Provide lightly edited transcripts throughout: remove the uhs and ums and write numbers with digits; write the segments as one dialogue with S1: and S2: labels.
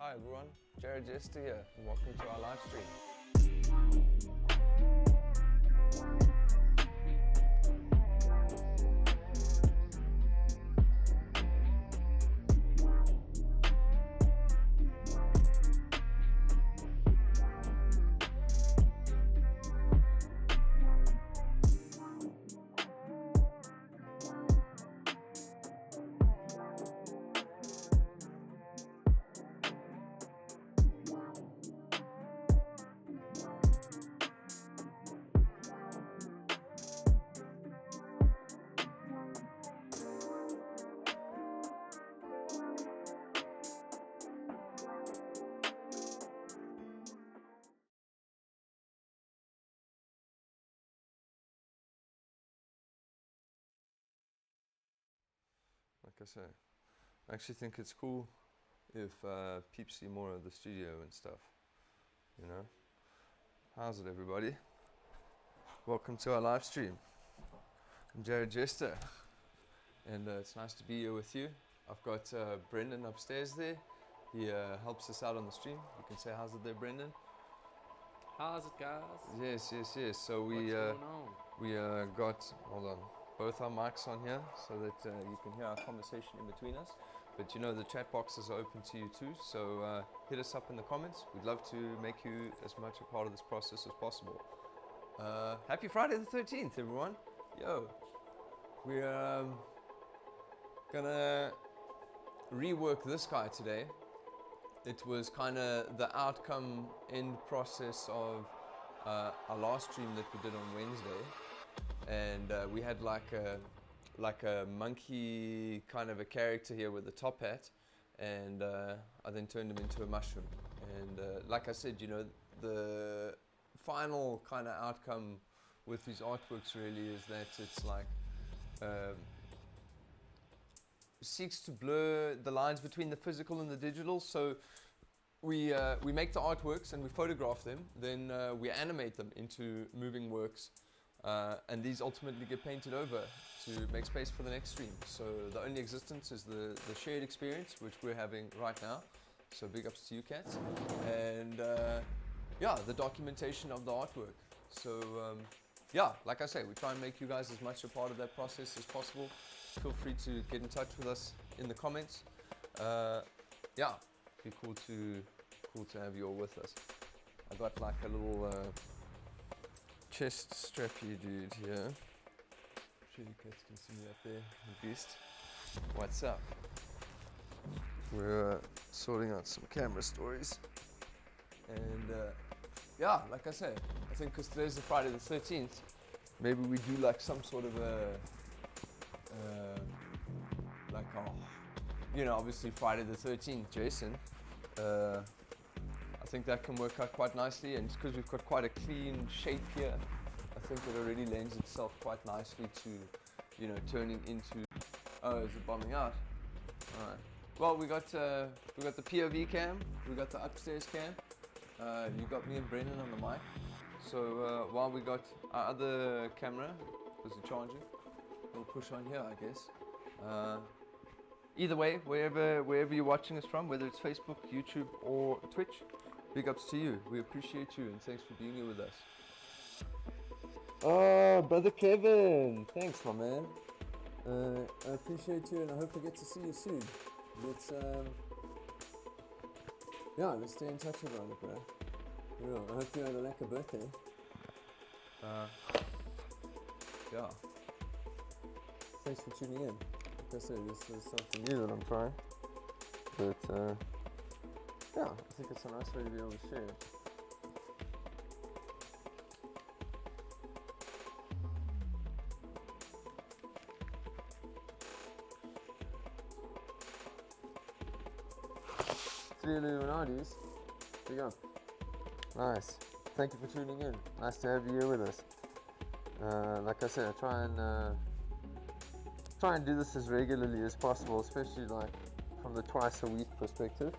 S1: Hi everyone, Jestr here, and welcome to our live stream. Like I say, I actually think it's cool if peeps see more of the studio and stuff, you know. How's it everybody? Welcome to our live stream. I'm Jestr, and it's nice to be here with you. I've got Brendan upstairs there. He helps us out on the stream. You can say how's it there, Brendan?
S2: How's it, guys?
S1: Yes. So we got, hold on, both our mics on here so that you can hear our conversation in between us. But you know the chat boxes are open to you too, so hit us up in the comments. We'd love to make you as much a part of this process as possible. Happy Friday the 13th, everyone. Yo, we're gonna rework this guy today. It was kind of the outcome end process of our last stream that we did on Wednesday. And we had like a monkey kind of a character here with a top hat, and I then turned him into a mushroom. And like I said, you know, the final kind of outcome with these artworks really is that it's like seeks to blur the lines between the physical and the digital. So we make the artworks and we photograph them, then we animate them into moving works. And these ultimately get painted over to make space for the next stream. So the only existence is the shared experience, which we're having right now. So big ups to you cats. And yeah, the documentation of the artwork. So yeah, like I say, we try and make you guys as much a part of that process as possible. Feel free to get in touch with us in the comments. Yeah, it'd be cool to have you all with us. I got like a little chest strappy dude here. I'm sure you guys can see me up there, at least. What's up? We're sorting out some camera stories. And yeah, like I say, I think because today's the Friday the 13th, maybe we do like some sort of a, you know, obviously Friday the 13th, Jason. I think that can work out quite nicely, and because we've got quite a clean shape here, I think it already lends itself quite nicely to, you know, turning into. Oh, is it bombing out? All right. Well, we got the POV cam, we got the upstairs cam. You got me and Brendan on the mic. So while we got our other camera, was it charging? We'll push on here, I guess. Either way, wherever you're watching us from, whether it's Facebook, YouTube, or Twitch, big ups to you. We appreciate you, and thanks for being here with us. Oh, brother Kevin, thanks, my man. I appreciate you, and I hope I get to see you soon. Let's yeah, let's stay in touch about it, bro. Yeah, I hope you had a lekker birthday. Yeah. Thanks for tuning in. Like I said, this is something new that I'm trying. But yeah, I think it's a nice way to be able to share it. Three Illuminatis. Big up. Nice. Thank you for tuning in. Nice to have you here with us. Like I said, I try and do this as regularly as possible, especially like from the twice a week perspective.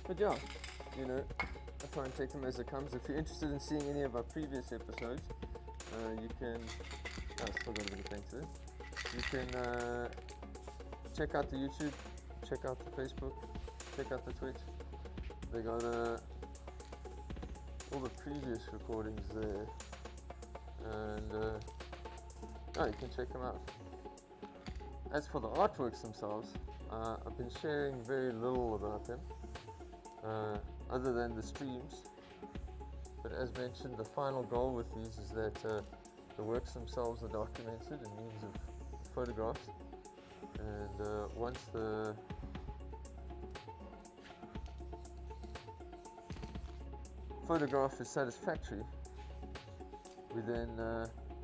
S1: But yeah, you know, I try and take them as it comes. If you're interested in seeing any of our previous episodes, you can. Oh, still got a bit of thing to do. You can check out the YouTube check out the Facebook, check out the Twitch. They got all the previous recordings there, and you can check them out. As for the artworks themselves, I've been sharing very little about them, other than the streams. But as mentioned, the final goal with these is that the works themselves are documented in means of photographs, and once the photograph is satisfactory, we then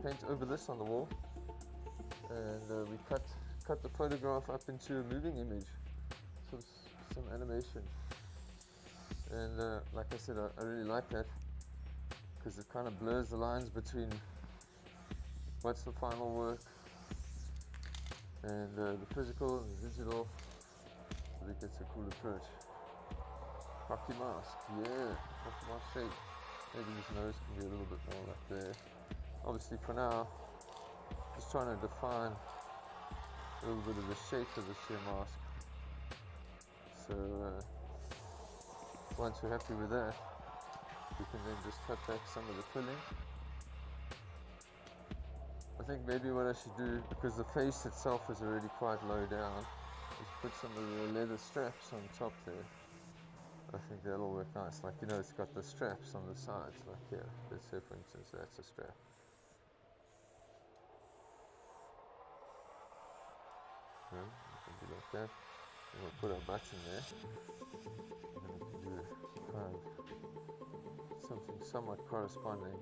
S1: paint over this on the wall, and we cut the photograph up into a moving image, so some animation. And like I said, I really like that, because it kind of blurs the lines between what's the final work and the physical and the digital. I think it's a cool approach. Hockey mask, yeah, hockey mask shape. Maybe his nose can be a little bit more like there. Obviously for now, just trying to define a little bit of the shape of the sheer mask. So once we're happy with that, we can then just cut back some of the filling. I think maybe what I should do, because the face itself is already quite low down, is put some of the leather straps on top there. I think that'll work nice. Like, you know, it's got the straps on the sides, like here. Let's say, for instance, that's a strap. Yeah, we can do like that. And we'll put our button there. And then we can do kind of something somewhat corresponding.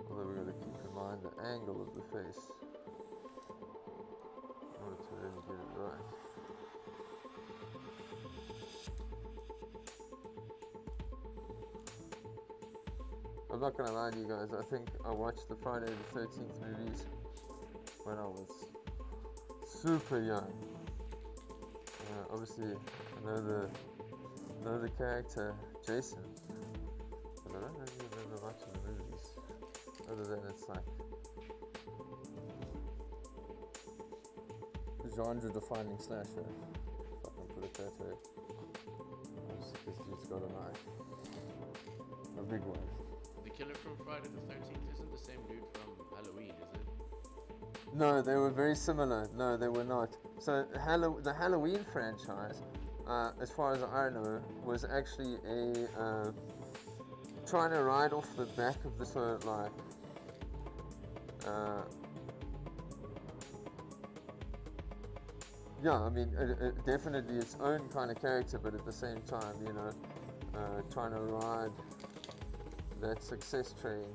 S1: Although we've got to keep in mind the angle of the face in order to really get it right. I'm not gonna lie to you guys, I think I watched the Friday the 13th movies when I was super young. Obviously, I know the character Jason, but I don't really remember much of the movies, other than it's like genre-defining slasher, if I can put it that way. This dude's got a knife, a big one.
S2: The killer from Friday the 13th isn't the same dude from Halloween, is it?
S1: No, they were very similar. No, they were not. So the Halloween franchise, as far as I know, was actually a trying to ride off the back of the sort of like yeah, I mean, definitely its own kind of character, but at the same time, you know, trying to ride that success train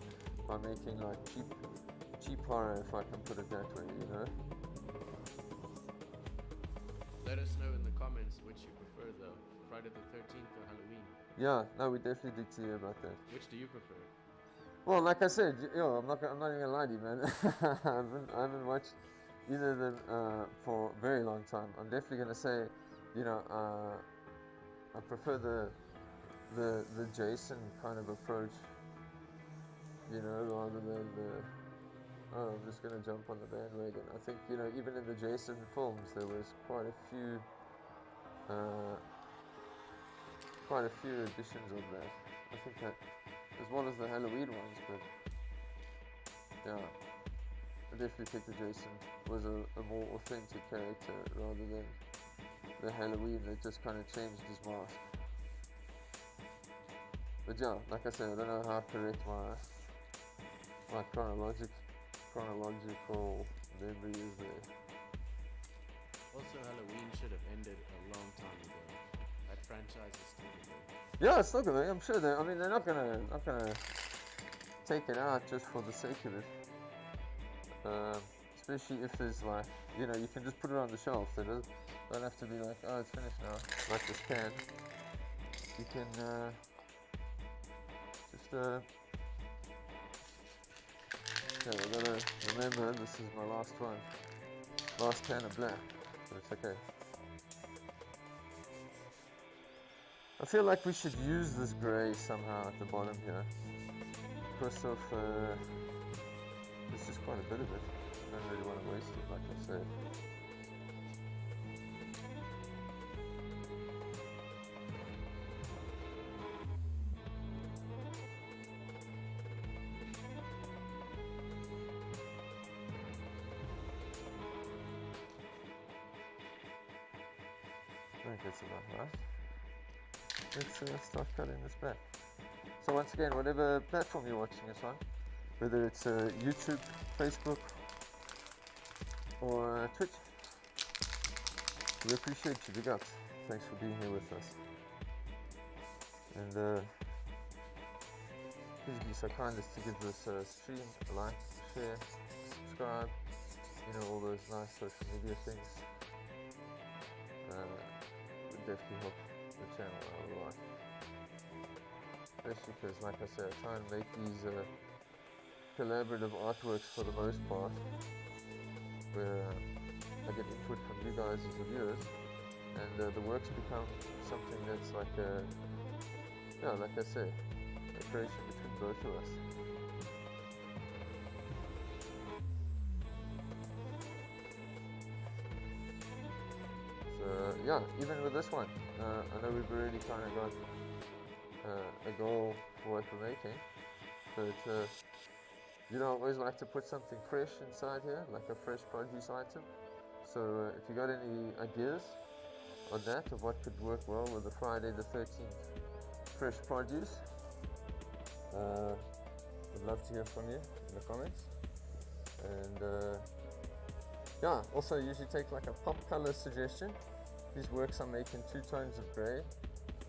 S1: by making like cheap horror, if I can put it that way, you know.
S2: Let us know in the comments which you prefer though, Friday the 13th or Halloween.
S1: Yeah, no, we definitely dig to hear about that.
S2: Which do you prefer?
S1: Well, like I said, I'm not even gonna lie to you, man. I haven't watched either of them for a very long time. I'm definitely gonna say, you know, I prefer the Jason kind of approach, you know, rather than the I'm just gonna jump on the bandwagon. I think, you know, even in the Jason films, there was quite a few editions of that. I think that, as well as the Halloween ones, but yeah, I definitely think the Jason was a more authentic character rather than the Halloween that just kind of changed his mask. But yeah, like I said, I don't know how correct my chronological memory is there.
S2: Also, Halloween should have ended a long time ago. That franchise is still there.
S1: Yeah, it's still good. I'm sure I mean, they're not gonna take it out just for the sake of it. Especially if there's like, you know, you can just put it on the shelf. They don't have to be like, oh, it's finished now, like this can. You can just yeah, I gotta remember this is my last one. Last can of black, but it's okay. I feel like we should use this grey somehow at the bottom here. Because of, there's just quite a bit of it. I don't really want to waste it, like I said. think that's about right. Let's start cutting this back. So once again, whatever platform you're watching us on, whether it's YouTube, Facebook, or Twitch, we appreciate you, big ups. Thanks for being here with us. And please be so kind as to give this stream a like, share, subscribe, all those nice social media things. Would definitely help the channel out a lot. Especially because, like I said, I try and make these collaborative artworks for the most part, where I get input from you guys as the viewers, and the works become something that's like like I say, a creation between both of us. So yeah, even with this one, I know we've already kind of got a goal for what we're making, but I always like to put something fresh inside here, like a fresh produce item. So if you got any ideas on that, of what could work well with the Friday the 13th fresh produce, would love to hear from you in the comments. And also usually take like a pop color suggestion. These works I'm making 2 tones of grey,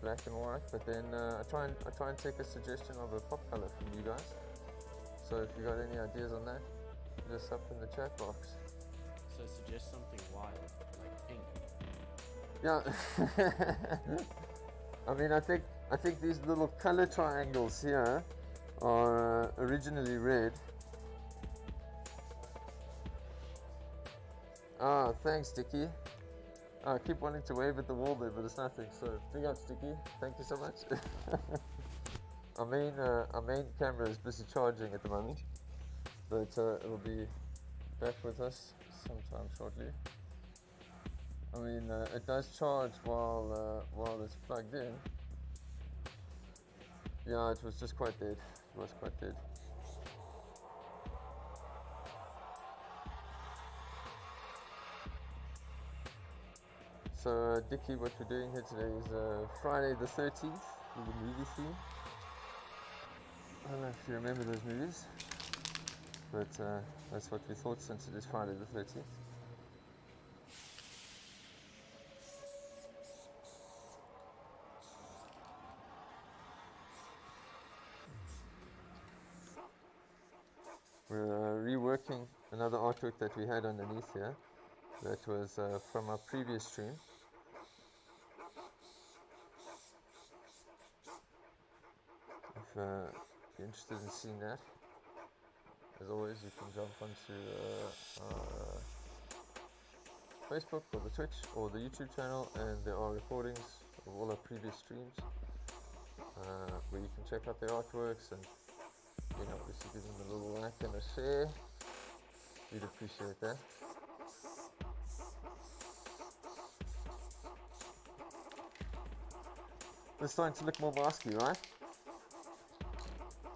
S1: black and white, but then I try and take a suggestion of a pop color from you guys. So if you got any ideas on that, just up in the chat box.
S2: So suggest something wild, like pink.
S1: Yeah. I mean, I think these little color triangles here are originally red. Ah, thanks, Dickie. I keep wanting to wave at the wall there, but it's nothing. So big ups, Dickie. Thank you so much. Our main camera is busy charging at the moment, but it'll be back with us sometime shortly. I mean, it does charge while it's plugged in. Yeah, it was just quite dead. It was quite dead. So, Dickie, what we're doing here today is Friday the 13th with the movie theme. I don't know if you remember those movies, but that's what we thought since it is Friday the 13th. We're reworking another artwork that we had underneath here that was from our previous stream. If you're interested in seeing that, as always, you can jump onto our Facebook or the Twitch or the YouTube channel, and there are recordings of all our previous streams where you can check out the artworks and obviously give them a little like and a share. We'd appreciate that. It's starting to look more masky, right?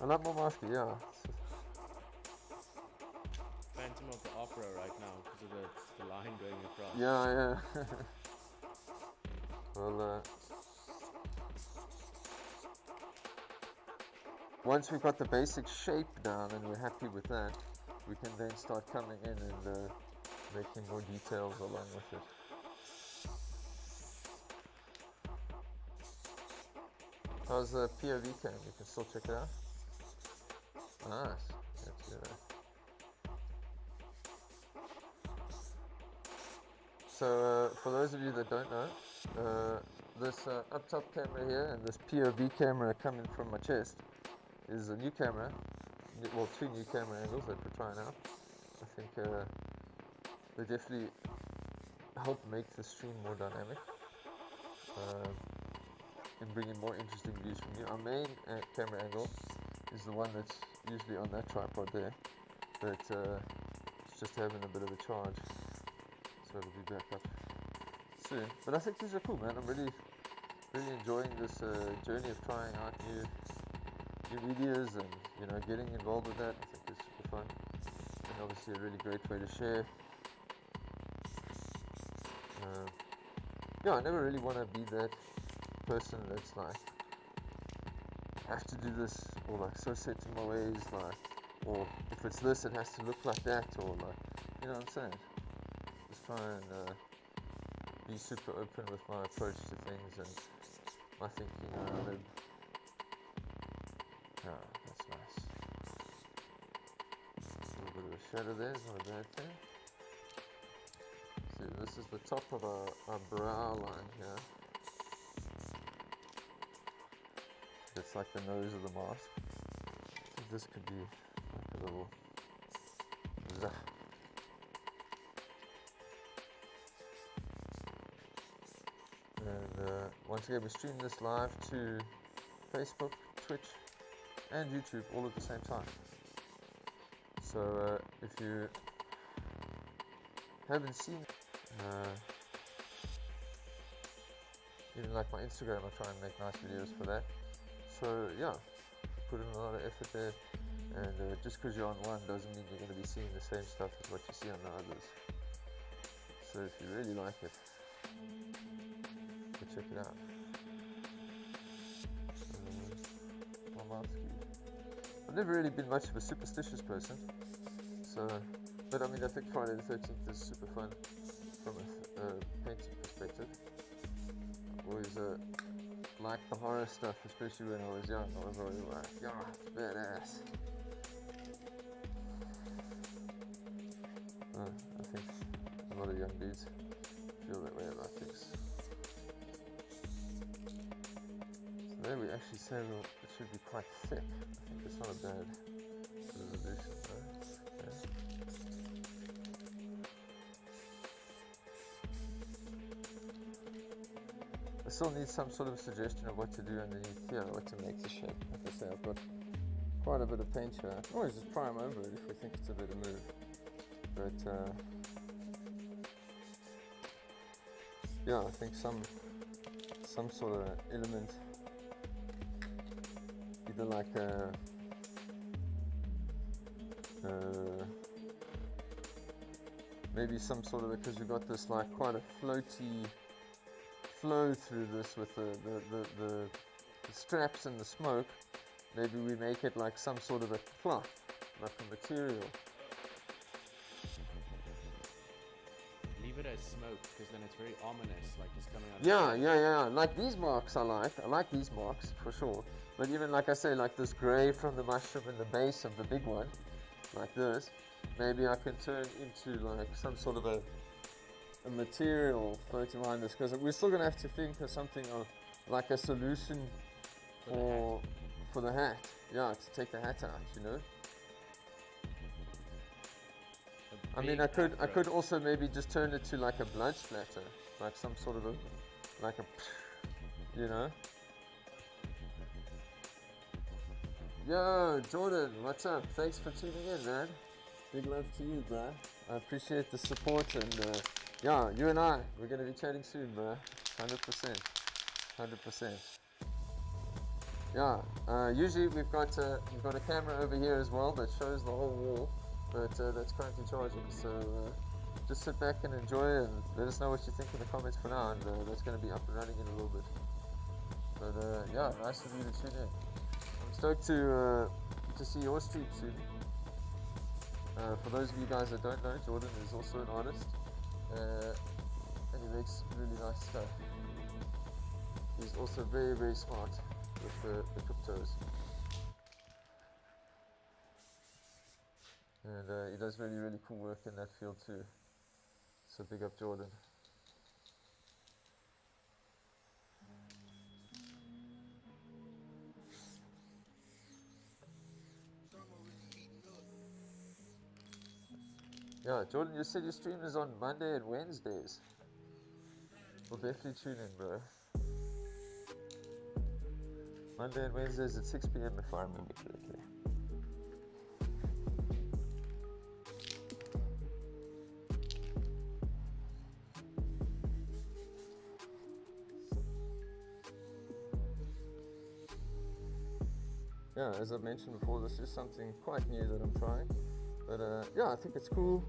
S1: A lot more masky, yeah.
S2: Phantom of the Opera right now because of the line going across.
S1: Yeah. Well, once we've got the basic shape down and we're happy with that, we can then start coming in and making more details along with it. How's the POV cam? You can still check it out. Nice. Let's do that. So for those of you that don't know, this up top camera here and this POV camera coming from my chest is a new camera. Well, 2 new camera angles that we're trying out. I think they definitely help make the stream more dynamic and bring in more interesting views from you. Our main camera angle is the one that's usually on that tripod there, but it's just having a bit of a charge, so it'll be back up soon. But I think these are cool, man. I'm really enjoying this journey of trying out new medias and getting involved with that. I think it's super fun, and obviously a really great way to share yeah, I never really want to be that person that's like, I have to do this, or like so set in my ways, like, or if it's this, it has to look like that, or like, you know what I'm saying? Just try and be super open with my approach to things and my thinking around it. Yeah, that's nice. A little bit of a shadow there, is not a bad thing. See, this is the top of our brow line here. It's like the nose of the mask. I think this could be like a little zah. And once again, we stream this live to Facebook, Twitch, and YouTube all at the same time. So if you haven't seen, even like my Instagram, I try and make nice videos for that. So yeah, put in a lot of effort there, and just because you're on one doesn't mean you're going to be seeing the same stuff as what you see on the others. So if you really like it, go check it out. I've never really been much of a superstitious person, so, but I mean I think Friday the 13th is super fun from a painting perspective. I've always liked the horror stuff, especially when I was young. I was always like, yeah, it's badass. I think a lot of young dudes feel that way about things. So there we actually say, well, it should be quite thick. I think it's not a bad resolution, though. Okay. I still need some sort of suggestion of what to do underneath here, what to make the shape. Like I say, I've got quite a bit of paint here. I can always just prime over it if we think it's a better move. But yeah, I think some sort of element, either like maybe some sort of, because we've got this like quite a floaty flow through this with the straps and the smoke. Maybe we make it like some sort of a cloth, like a material.
S2: Leave it as smoke, because then it's very ominous, like it's coming out.
S1: Yeah. Like these marks I like these marks for sure. But even like I say, like this grey from the mushroom in the base of the big one, like this, maybe I can turn into like some sort of a material floating around this, because we're still going to have to think of something of like a solution for the hat. Yeah, to take the hat out, you know. I mean, I could also maybe just turn it to like a blood splatter, like some sort of you know. Yo, Jordan, what's up? Thanks for tuning in, man. Big love to you, bro. I appreciate the support, and yeah, you and I, we're gonna be chatting soon, bro. 100%. Yeah. Usually we've got a camera over here as well that shows the whole wall, but that's currently charging. So just sit back and enjoy, and let us know what you think in the comments for now. And that's gonna be up and running in a little bit. But yeah, nice of you to tune in. I'm stoked to see your stream soon. For those of you guys that don't know, Jordan is also an artist, and he makes really nice stuff. He's also very, very smart with the cryptos, and he does really, really cool work in that field too. So big up Jordan. Yeah, Jordan, you said your stream is on Monday and Wednesdays. We'll definitely tune in, bro. Monday and Wednesdays at 6 p.m. if I remember correctly. Yeah, as I mentioned before, this is something quite new that I'm trying. But yeah, I think it's cool.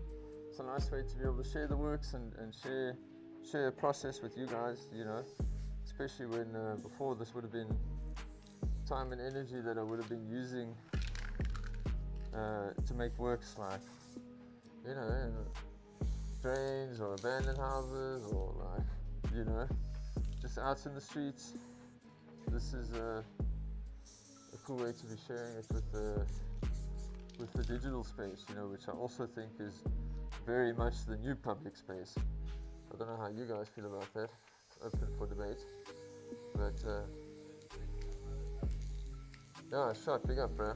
S1: It's a nice way to be able to share the works and share share a process with you guys, you know, especially when before this would have been time and energy that I would have been using to make works like, you know, drains or abandoned houses or like, you know, just out in the streets. This is a cool way to be sharing it with the digital space, you know, which I also think is very much the new public space. I don't know how you guys feel about that. It's open for debate. But yeah, shot, big up, bro.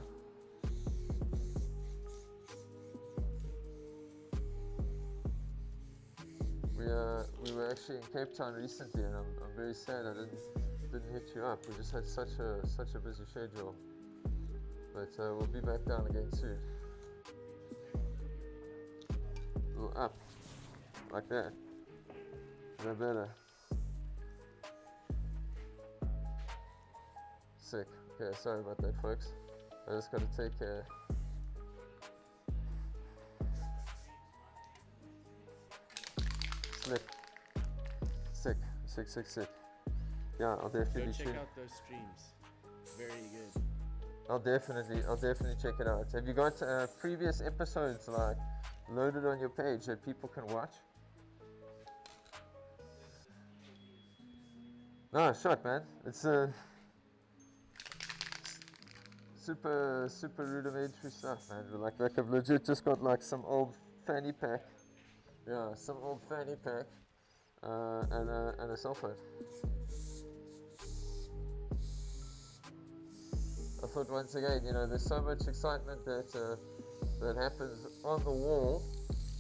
S1: We were actually in Cape Town recently, and I'm very sad I didn't hit you up. We just had such a busy schedule. But we'll be back down again soon. A little up, like that. Is that better? Sick. Okay, sorry about that, folks. I just gotta take care. Slip. Sick. Yeah, I'll definitely
S2: Go check out those streams. Very good.
S1: I'll definitely check it out. Have you got previous episodes like loaded on your page that people can watch? No, shot, man. It's super rudimentary stuff, man. Like I've legit just got like some old fanny pack. Yeah, some old fanny pack and a cell phone. I thought once again, you know, there's so much excitement that happens on the wall.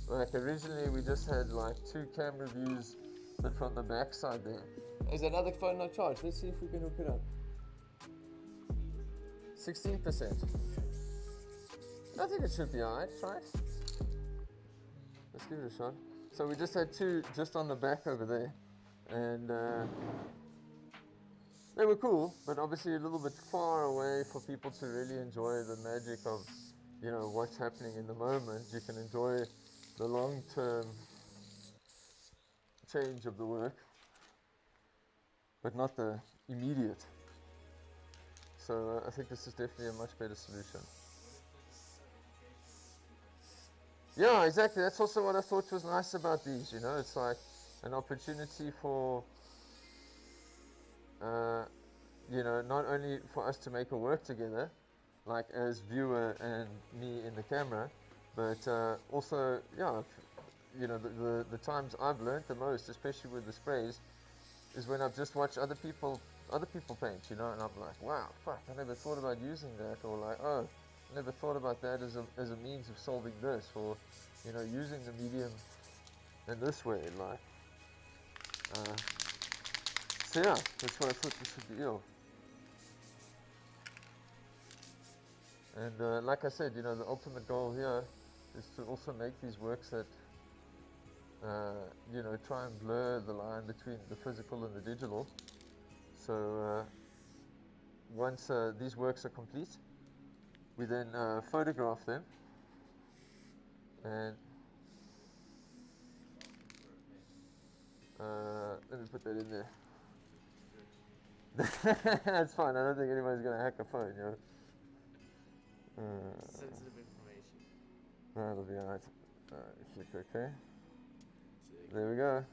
S1: Like originally we just had like 2 camera views, but from the back side there. Is another phone not charged? Let's see if we can hook it up. 16%. I think it should be alright, right? Let's give it a shot. So we just had 2 just on the back over there, and they were cool, but obviously a little bit far away for people to really enjoy the magic of, you know, what's happening in the moment. You can enjoy the long-term change of the work, but not the immediate. So I think this is definitely a much better solution. Yeah, exactly. That's also what I thought was nice about these, you know. It's like an opportunity for, you know, not only for us to make a work together, like as viewer and me in the camera, but also, yeah, you know, the times I've learned the most, especially with the sprays, is when I've just watched other people paint, you know, and I'm like, wow, fuck, I never thought about using that, or like, oh, I never thought about that as a means of solving this, or, you know, using the medium in this way, like, so yeah, that's what I thought this would be ill. And like I said, you know, the ultimate goal here is to also make these works that, you know, try and blur the line between the physical and the digital. So once these works are complete, we then photograph them, and let me put that in there. That's fine. I don't think anybody's gonna hack a phone, you know.
S2: Sensitive information.
S1: No, it'll be alright. Click OK. There we go.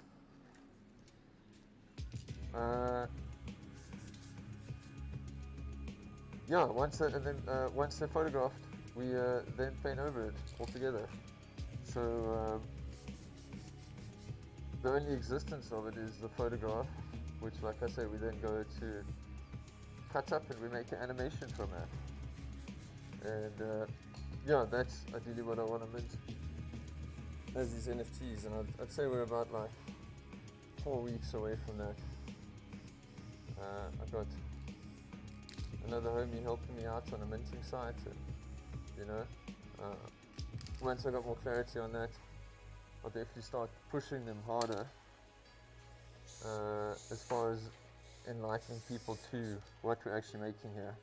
S1: Yeah, once they're photographed, we then paint over it altogether. So the only existence of it is the photograph, which, like I say, we then go to cut up and we make an animation from that. And yeah, that's ideally what I want to mint as these NFTs, and I'd say we're about like 4 weeks away from that. I've got another homie helping me out on a minting site, and, you know, once I got more clarity on that, I'll definitely start pushing them harder as far as enlightening people to what we're actually making here.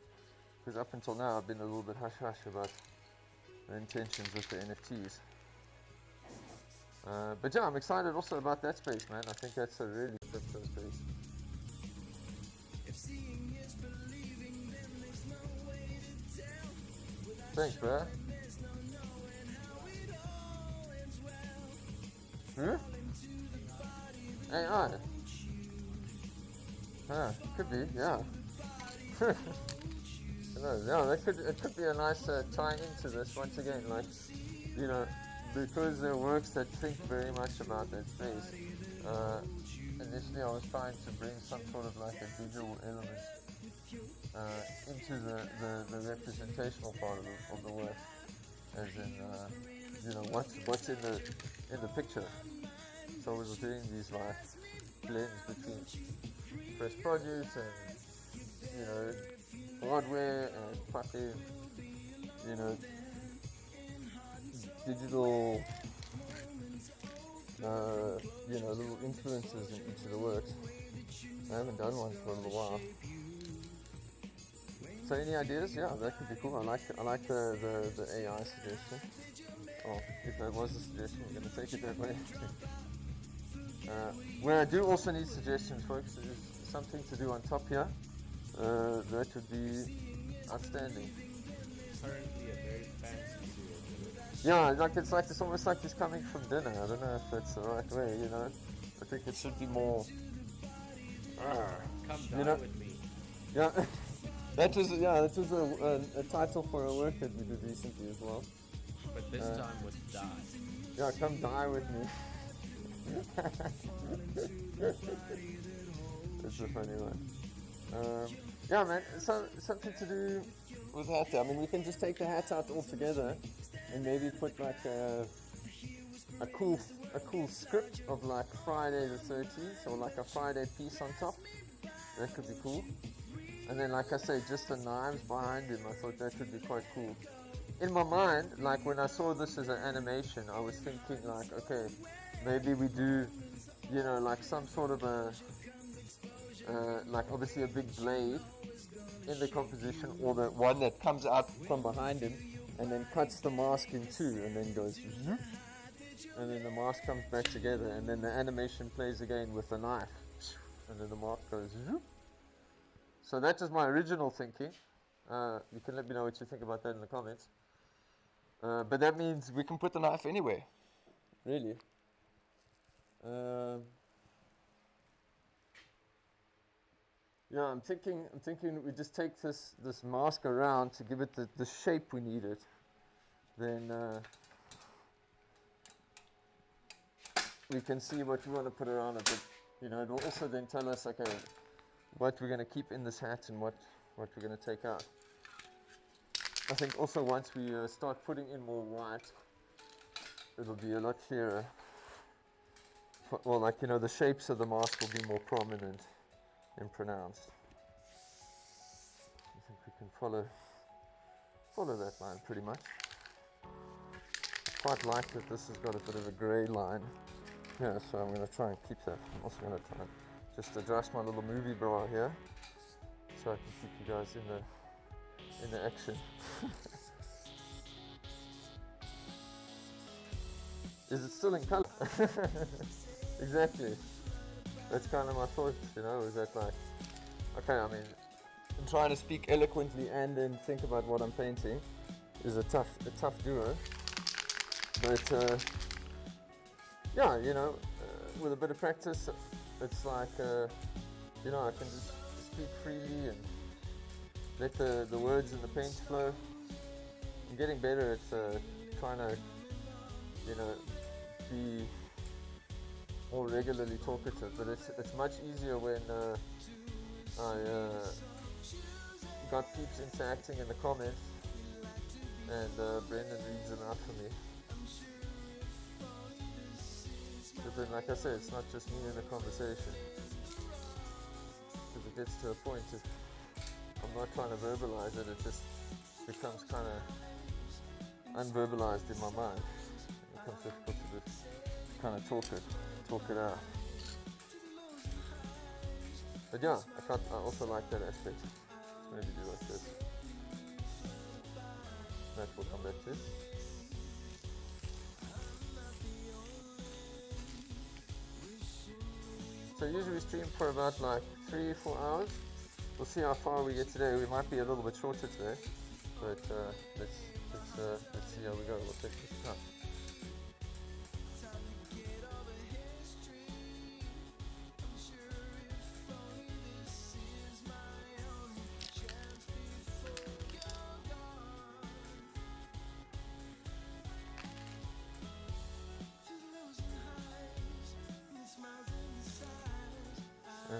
S1: Because up until now I've been a little bit hush-hush about the intentions with the NFTs. But yeah, I'm excited also about that space, man. I think that's a really crypto space. Thanks, bro. Hmm? AI. Could be, yeah. Yeah, it could be a nice tie into this once again, like, you know, because there are works that think very much about that space. Initially, I was trying to bring some sort of like a visual element into the representational part of the work, as in, you know, what's in the picture. So we were doing these like blends between fresh produce and, you know, hardware and fucking, you know, digital, you know, little influences in each of the works. I haven't done one for a little while. So any ideas? Yeah, that could be cool. I like the AI suggestion. Oh, if that was a suggestion, we're going to take it that way. Where I do also need suggestions, folks, is something to do on top here. That would be outstanding.
S2: Currently a very fancy cereal.
S1: Yeah, like it's almost like he's coming from dinner. I don't know if that's the right way, you know. I think it should be more.
S2: Come
S1: You
S2: dine
S1: know-
S2: with me.
S1: Yeah, that was a title for a work that we did recently as well.
S2: But this time with die.
S1: Yeah, come die with me. It's a funny one. Yeah, man. So something to do with hat. I mean, we can just take the hat out altogether, and maybe put like a cool script of like Friday the 13th, or like a Friday piece on top. That could be cool. And then, like I say, just the knives behind him. I thought that could be quite cool. In my mind, like when I saw this as an animation, I was thinking like, okay, maybe we do, you know, like some sort of a, like obviously a big blade in the composition, or the one that comes out from behind him and then cuts the mask in two and then goes zoop, and then the mask comes back together, and then the animation plays again with the knife, and then the mask goes zoop. So that is my original thinking. You can let me know what you think about that in the comments. But that means we can put the knife anywhere, really. Yeah, I'm thinking we just take this mask around to give it the shape we need it. Then we can see what we want to put around it. But, you know, it will also then tell us, okay, what we're going to keep in this hat and what we're going to take out. I think also once we start putting in more white, it'll be a lot clearer. Well, like, you know, the shapes of the mask will be more prominent and pronounced. I think we can follow that line pretty much. I quite like that this has got a bit of a grey line. Yeah, so I'm going to try and keep that. I'm also going to try and just adjust my little movie bra here, so I can keep you guys in the action. Is it still in color? Exactly. That's kind of my thought, you know, is that like, okay, I mean, trying to speak eloquently and then think about what I'm painting is a tough duo. But yeah, you know, with a bit of practice, it's like, you know, I can just speak freely and let the words and the paint flow. I'm getting better at trying to, you know, be more regularly talkative, but it's much easier when I got peeps interacting in the comments and Brendan reads them out for me. But then, like I said, it's not just me in the conversation. If it gets to a point, I'm not trying to verbalize it, it just becomes kind of unverbalized in my mind. It becomes difficult to just kind of talk it out. But yeah, I also like that aspect. Let's maybe do like this. That we'll come back to. So usually we stream for about like 3-4 hours. We'll see how far we get today. We might be a little bit shorter today, but let's see how we go. We'll check this out.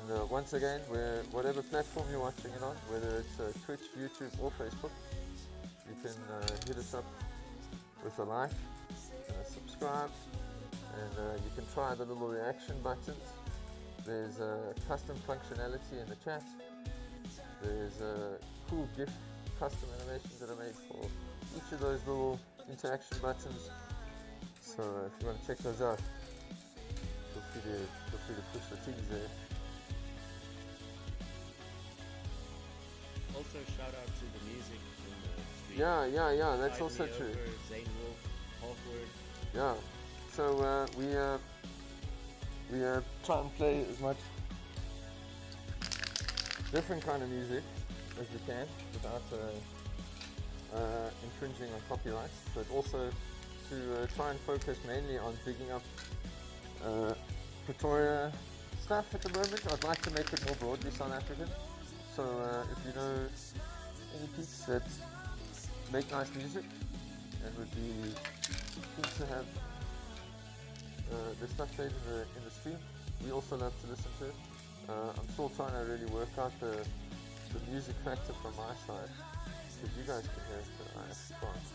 S1: And once again, whatever platform you're watching it on, whether it's Twitch, YouTube, or Facebook, you can hit us up with a like and a subscribe, and you can try the little reaction buttons. There's custom functionality in the chat. There's cool GIF custom animations that are made for each of those little interaction buttons. So if you want to check those out, feel free to push the things there.
S2: Also, shout out to the music in the stream.
S1: Yeah, that's also true.
S2: Zane Wolf, Hawkward.
S1: Yeah, so we try and play as much different kind of music as we can without infringing on copyrights, but also to try and focus mainly on digging up Pretoria stuff at the moment. I'd like to make it more broadly South African. So if you know any peeps that make nice music and would be cool to have the stuff played in the stream, we also love to listen to it. I'm still trying to really work out the music factor from my side, because you guys can hear it, I actually can't.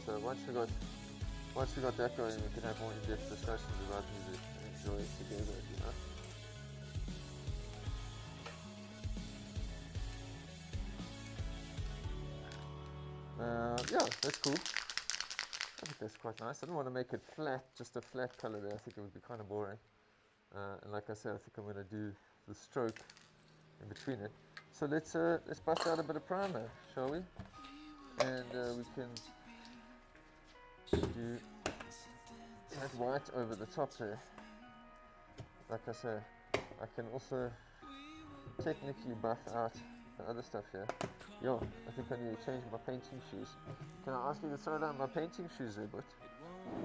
S1: But once we got that going, we can have more in-depth discussions about music and enjoy it together, you know. Yeah, that's cool. I think that's quite nice. I don't want to make it flat, just a flat color there. I think it would be kind of boring. And like I said, I think I'm going to do the stroke in between it. So let's bust out a bit of primer, shall we? And we can do that white over the top there. Like I said, I can also technically buff out the other stuff here. Yo, I think I need to change my painting shoes. Can I ask you to throw down my painting shoes there, but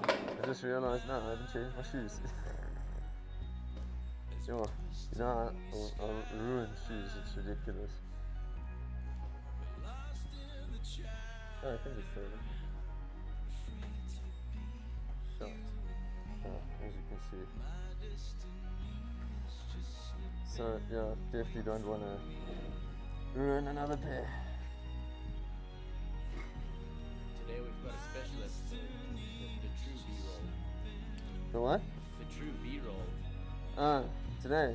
S1: I just realized now I haven't changed my shoes. Yo, you know, I'll ruin shoes, it's ridiculous. Oh, I can just throw them. Shot. Oh, as you can see. So, yeah, definitely don't want to ruin another pair.
S2: Today we've got a special episode, the true B-roll.
S1: The what?
S2: The true B-roll.
S1: Today.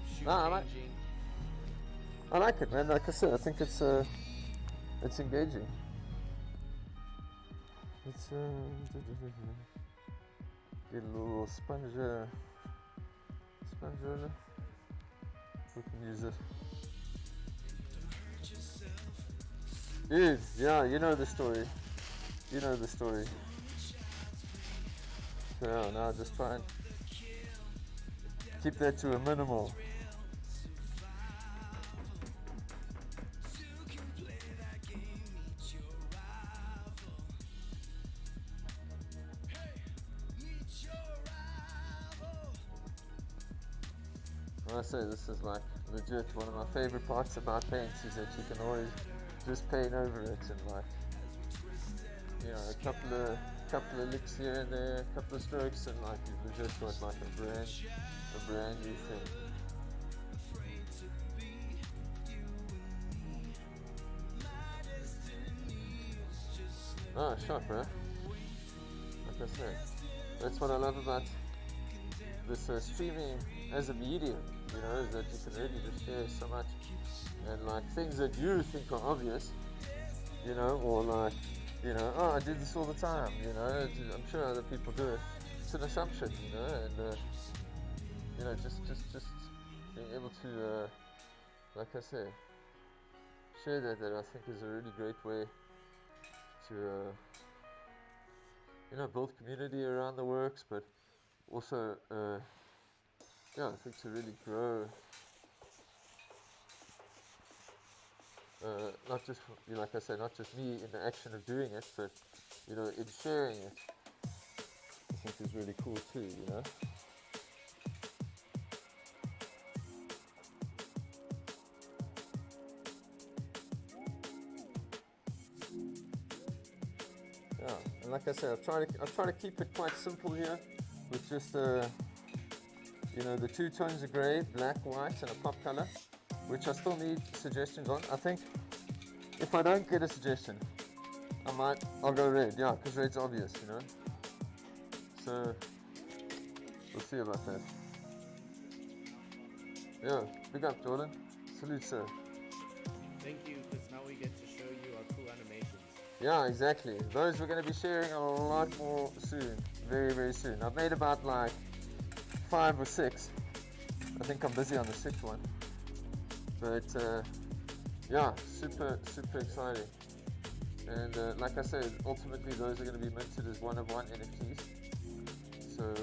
S2: Shoe changing.
S1: I like it, man. Like I said, I think it's engaging. Let's get a little sponge roller. We can use it. Dude, yeah, you know the story. So yeah, now just try and keep that to a minimal. When I say this is like legit, one of my favorite parts about paints is that you can always just paint over it and like, you know, a couple of licks here and there, a couple of strokes, and like you've legit got like a brand new thing. Oh, shot, bro. Like I said, that's what I love about this streaming as a medium, you know, is that you can really just share so much, and like things that you think are obvious, you know, or like, you know, oh, I do this all the time, you know, I'm sure other people do it. It's an assumption, you know, and you know, just being able to, like I say, share that I think is a really great way to, you know, build community around the works, but also yeah, I think to really grow, not just, you know, like I say, not just me in the action of doing it, but, you know, in sharing it, I think is really cool too, you know. Yeah, and like I said, I've tried to keep it quite simple here, with just you know, the two tones of grey, black, white, and a pop color, which I still need suggestions on. I think if I don't get a suggestion, I'll go red, yeah, because red's obvious, you know. So we'll see about that. Yeah, big up, Jordan. Salute, sir.
S2: Thank you, because now we get to show you our cool animations.
S1: Yeah, exactly. Those we're going to be sharing a lot more soon. Very, very soon. I've made about like 5 or 6. I think I'm busy on the 6th one. But yeah, super, super exciting. And like I said, ultimately those are going to be minted as one-of-one NFTs. So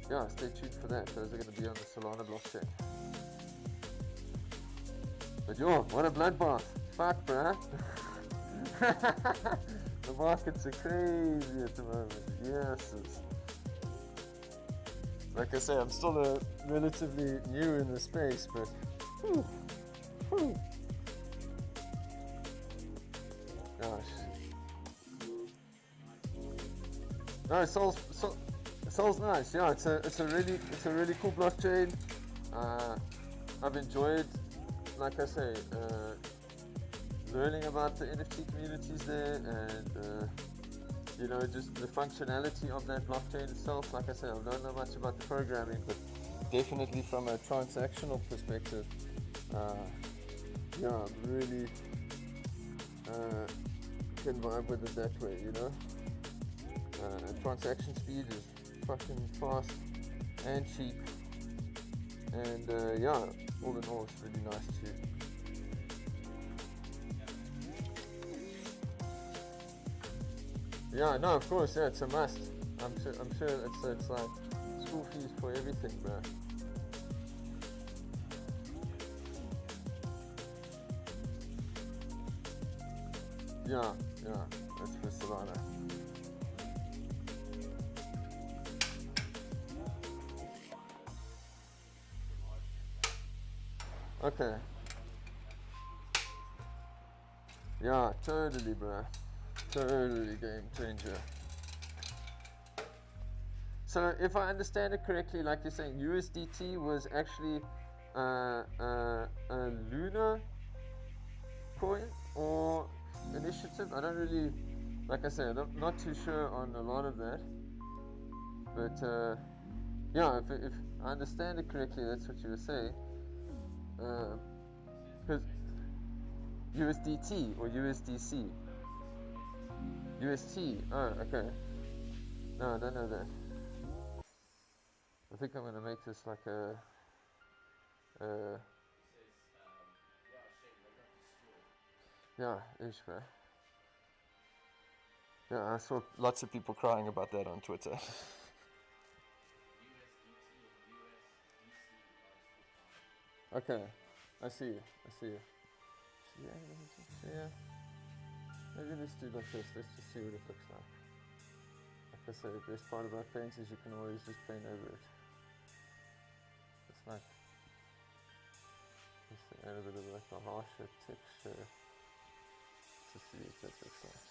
S1: yeah, stay tuned for that. Those are going to be on the Solana blockchain. But yo, what a bloodbath. Fuck, bruh. The markets are crazy at the moment. Yes. Like I say, I'm still relatively new in the space, but whew, whew. Gosh. No, it sounds nice. Yeah, it's a really cool blockchain. I've enjoyed, like I say, learning about the NFT communities there, and you know, just the functionality of that blockchain itself. Like I said, I don't know much about the programming, but definitely from a transactional perspective, yeah, really can vibe with it that way, you know. Transaction speed is fucking fast and cheap, and yeah, all in all, it's really nice too. Yeah, no, of course, yeah, it's a must. I'm sure it's like school fees for everything, bro. Yeah, that's for Solana. Okay. Yeah, totally, bro. Totally game changer. So if I understand it correctly, like you're saying, USDT was actually a Luna coin or initiative. I don't really, like I said, I'm not too sure on a lot of that. But yeah, if I understand it correctly, that's what you were saying. Because USDT or USDC. UST. Oh, okay. No, I don't know that. I think I'm gonna make this like a. Yeah, ish, bro. Yeah, I saw lots of people crying about that on Twitter. Okay, I see you. Yeah. Maybe let's do like this. Let's just see what it looks like. Like I said, the best part about paints is you can always just paint over it. It's like, let's add a bit of like a harsher texture to see what that looks like.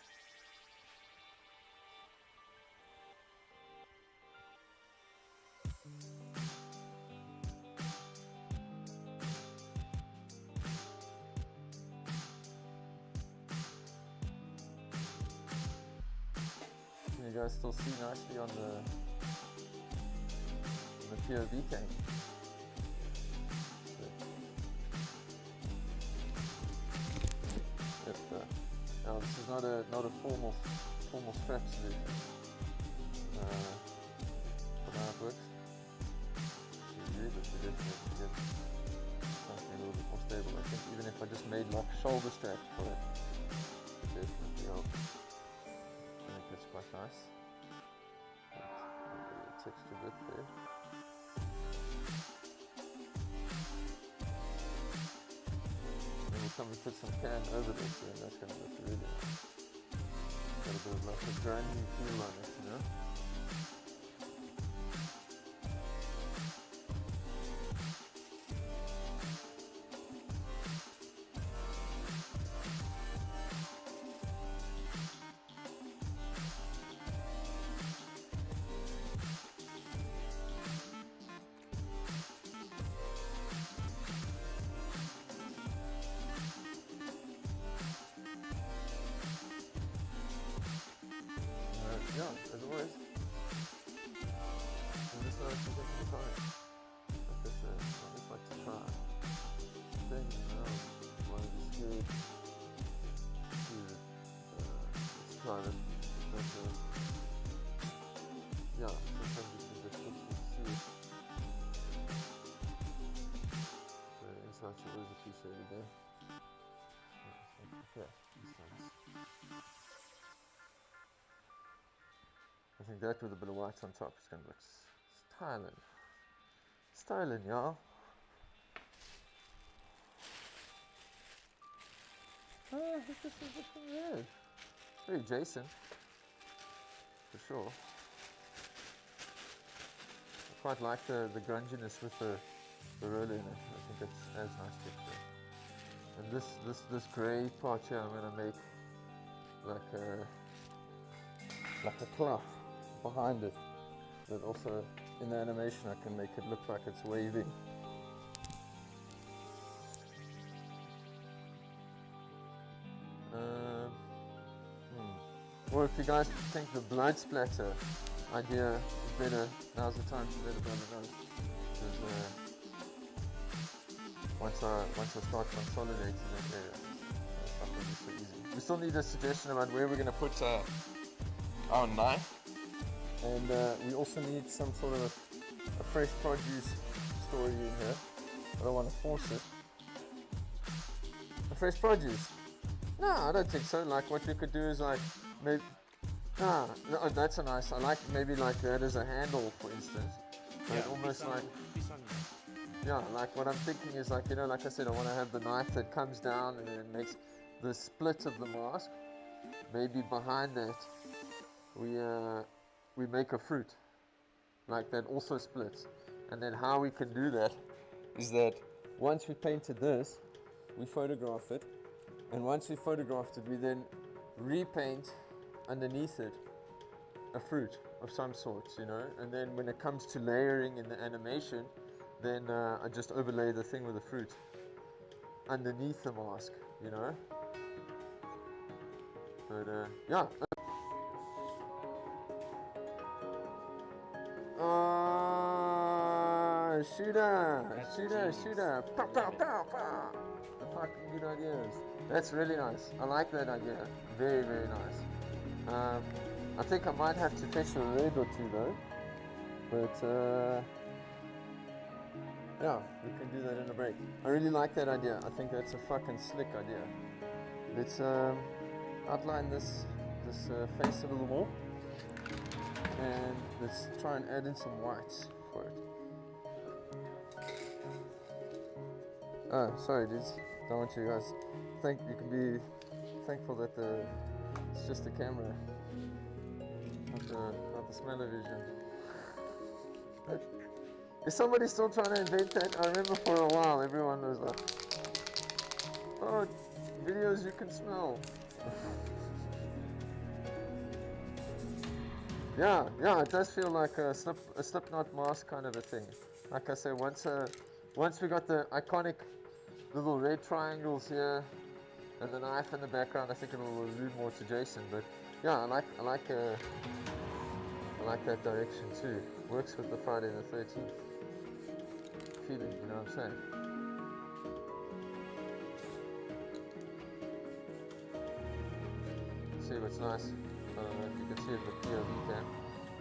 S1: Can you guys still see nicely on the POV tank? Now this is not a formal strap solution. For how it works. You use it to get something a little bit more stable. I think even if I just made like shoulder strap for it, would definitely help. I think that's quite nice. A texture bit there. And we'll come and put some can over this, and that's going to look really nice. Got a bit of like a grungy feel on it, you know? Yeah, as always. And this one is definitely fine. Like I said, I just like to try things, you know. One of the scared to try it. But yeah, sometimes you can just look and see it. The insights are always appreciated there. Yeah, these ones. I think that with a bit of white on top is going to look styling. Styling, y'all. Oh, this is looking good. Very Jason, for sure. I quite like the grunginess with the roller in it. I think it adds nice texture. And this grey part here, I'm going to make like a cloth behind it, but also in the animation I can make it look like it's waving. Or if you guys think the blood splatter idea is better, now's the time to let it on the nose. Because once I start consolidating that area, it's not going to be so easy. We still need a suggestion about where we're going to put our knife. And we also need some sort of a fresh produce story in here. I don't want to force it. A fresh produce? No, I don't think so. Like what you could do is like maybe. No, that's a nice. I like maybe like that as a handle, for instance.
S2: Yeah,
S1: almost like. Yeah, like what I'm thinking is like, you know, like I said, I want to have the knife that comes down and then makes the split of the mask. Maybe behind that, we make a fruit, like that also splits. And then how we can do that is that once we painted this, we photograph it. And once we photographed it, we then repaint underneath it a fruit of some sort, you know. And then when it comes to layering in the animation, then I just overlay the thing with the fruit underneath the mask, you know. But yeah. Shooter. Pow, pow, pow, pow. The fucking good ideas. That's really nice. I like that idea. Very, very nice. I think I might have to fetch a red or two though. But yeah, we can do that in a break. I really like that idea. I think that's a fucking slick idea. Let's outline this face a little more. And let's try and add in some whites for it. Oh, sorry dudes, don't want you guys think. You can be thankful that it's just the camera, not the smell-o-vision. Is somebody still trying to invent that? I remember for a while everyone was like, oh, videos you can smell. Yeah, it does feel like a Slipknot mask kind of a thing. Like I said, once we got the iconic little red triangles here and the knife in the background, I think it will allude more to Jason. But yeah, I like that direction too. Works with the Friday the 13th feeling, you know what I'm saying? See what's nice? I don't know if you can see it with POV cam,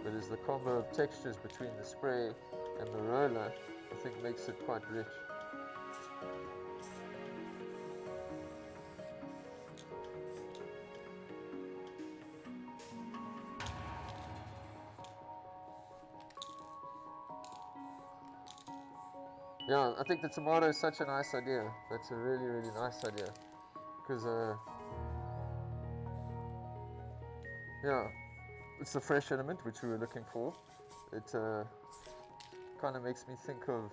S1: but is the combo of textures between the spray and the roller, I think makes it quite rich.
S3: Yeah, I think the tomato is such a nice idea. That's a really, really nice idea. Because, yeah, it's the fresh element which we were looking for. It kind of makes me think of,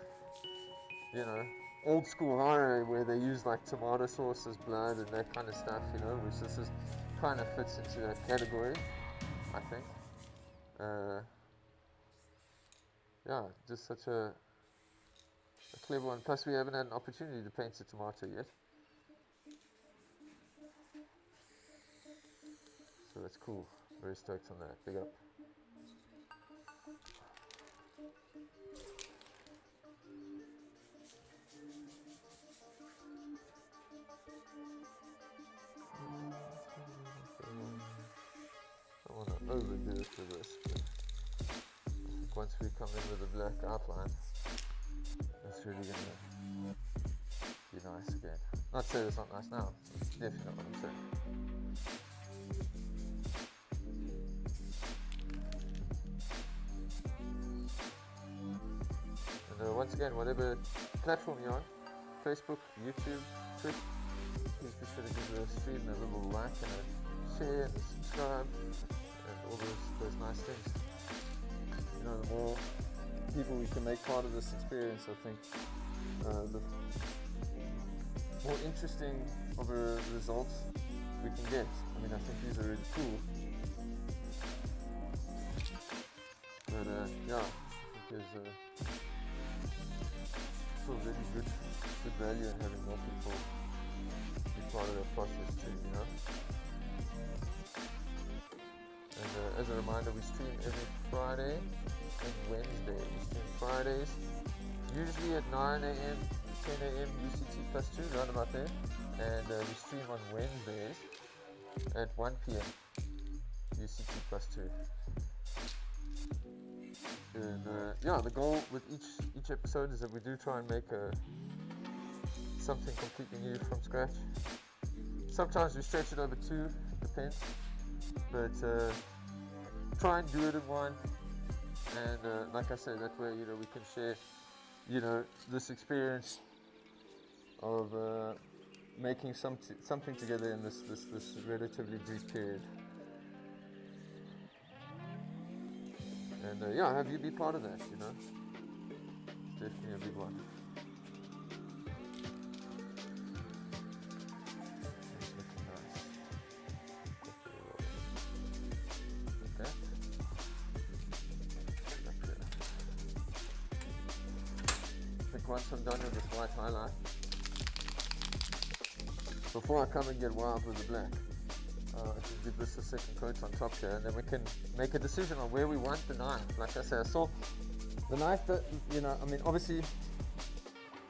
S3: old school horror where they use like tomato sauce as blood and that kind of stuff, which this is kind of fits into that category, I think. Yeah, just such a clever one. Plus, we haven't had an opportunity to paint a tomato yet. So that's cool. Very stoked on that. Big up. I don't want to overdo it with this, but I think once we come in with a black outline, that's really going to be nice again. Not say it's not nice now, definitely not what I'm saying. And once again, whatever platform you're on, Facebook, YouTube, Twitch, please be sure to give the stream a little like and a share and a subscribe and all those nice things. The more people we can make part of this experience, I think the more interesting of a result we can get. I mean, I think these are really cool. But yeah, I think there's still really good value in having more people be part of the process too, And as a reminder, we stream every Friday and Wednesday. We stream Fridays, usually at 9 a.m., 10 a.m. UCT plus 2, round about there. And we stream on Wednesdays at 1 p.m. UCT plus 2. And yeah, the goal with each episode is that we do try and make something completely new from scratch. Sometimes we stretch it over 2, depends. But try and do it in one. And like I said, that way we can share this experience of making something together in this relatively brief period. And yeah, have you be part of that, It's definitely a big one. It's looking nice. Okay. Up here. I think once I'm done with this white highlight, before I come and get wild with the black, I can give this a second coat on top here, and then we can make a decision on where we want the knife. Like I said, I saw the knife that, I mean, obviously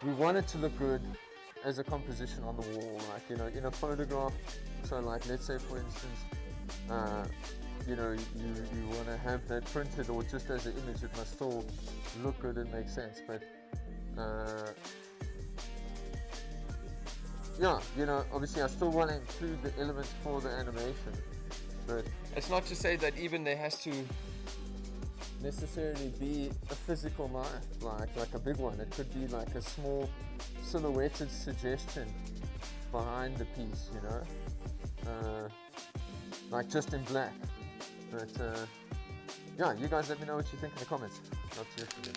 S3: we want it to look good as a composition on the wall, like, in a photograph. So like, let's say for instance, you want to have that printed, or just as an image, it must still look good and make sense. But yeah, obviously I still want to include the elements for the animation, but it's not to say that even there has to necessarily be a physical knife, like a big one. It could be like a small silhouetted suggestion behind the piece, like just in black. But yeah, you guys let me know what you think in the comments. Love to hear from you.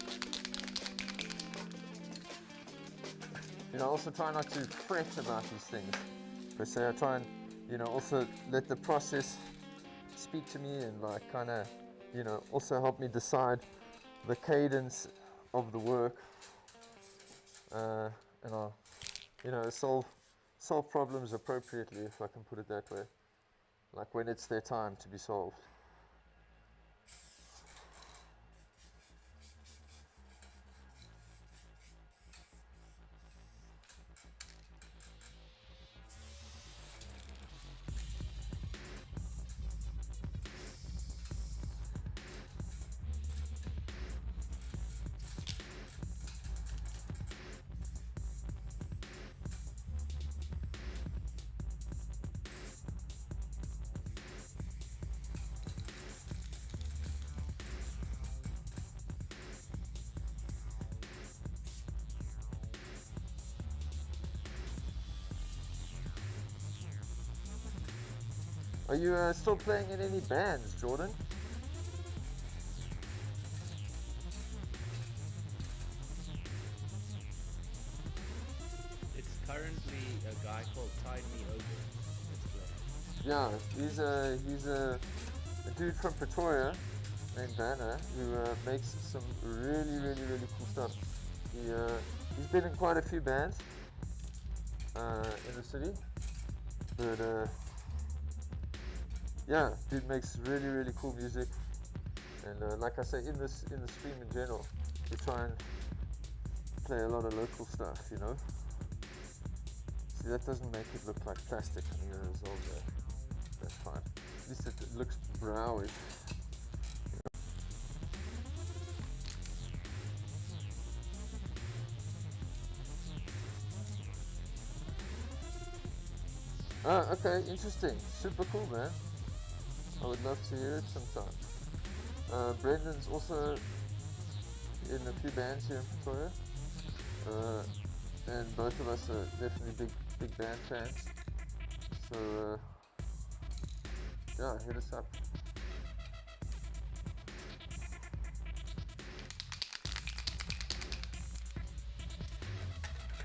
S3: Also try not to fret about these things. Per se, I try and, also let the process speak to me and like kind of, also help me decide the cadence of the work. And I'll, solve problems appropriately, if I can put it that way. Like when it's their time to be solved. Are you still playing in any bands, Jordan?
S2: It's currently a guy called Tide Me Over that's playing.
S3: Yeah, he's a dude from Pretoria named Banner who makes some really cool stuff. He's been in quite a few bands in the city, but yeah, dude makes really cool music. And like I say, in the stream in general, we try and play a lot of local stuff, you know. See, that doesn't make it look like plastic on your result there. That's fine. At least it looks browish. Ah, okay, interesting. Super cool, man. I would love to hear it sometime. Brendan's also in a few bands here in Pretoria. And both of us are definitely big band fans. So, yeah, hit us up.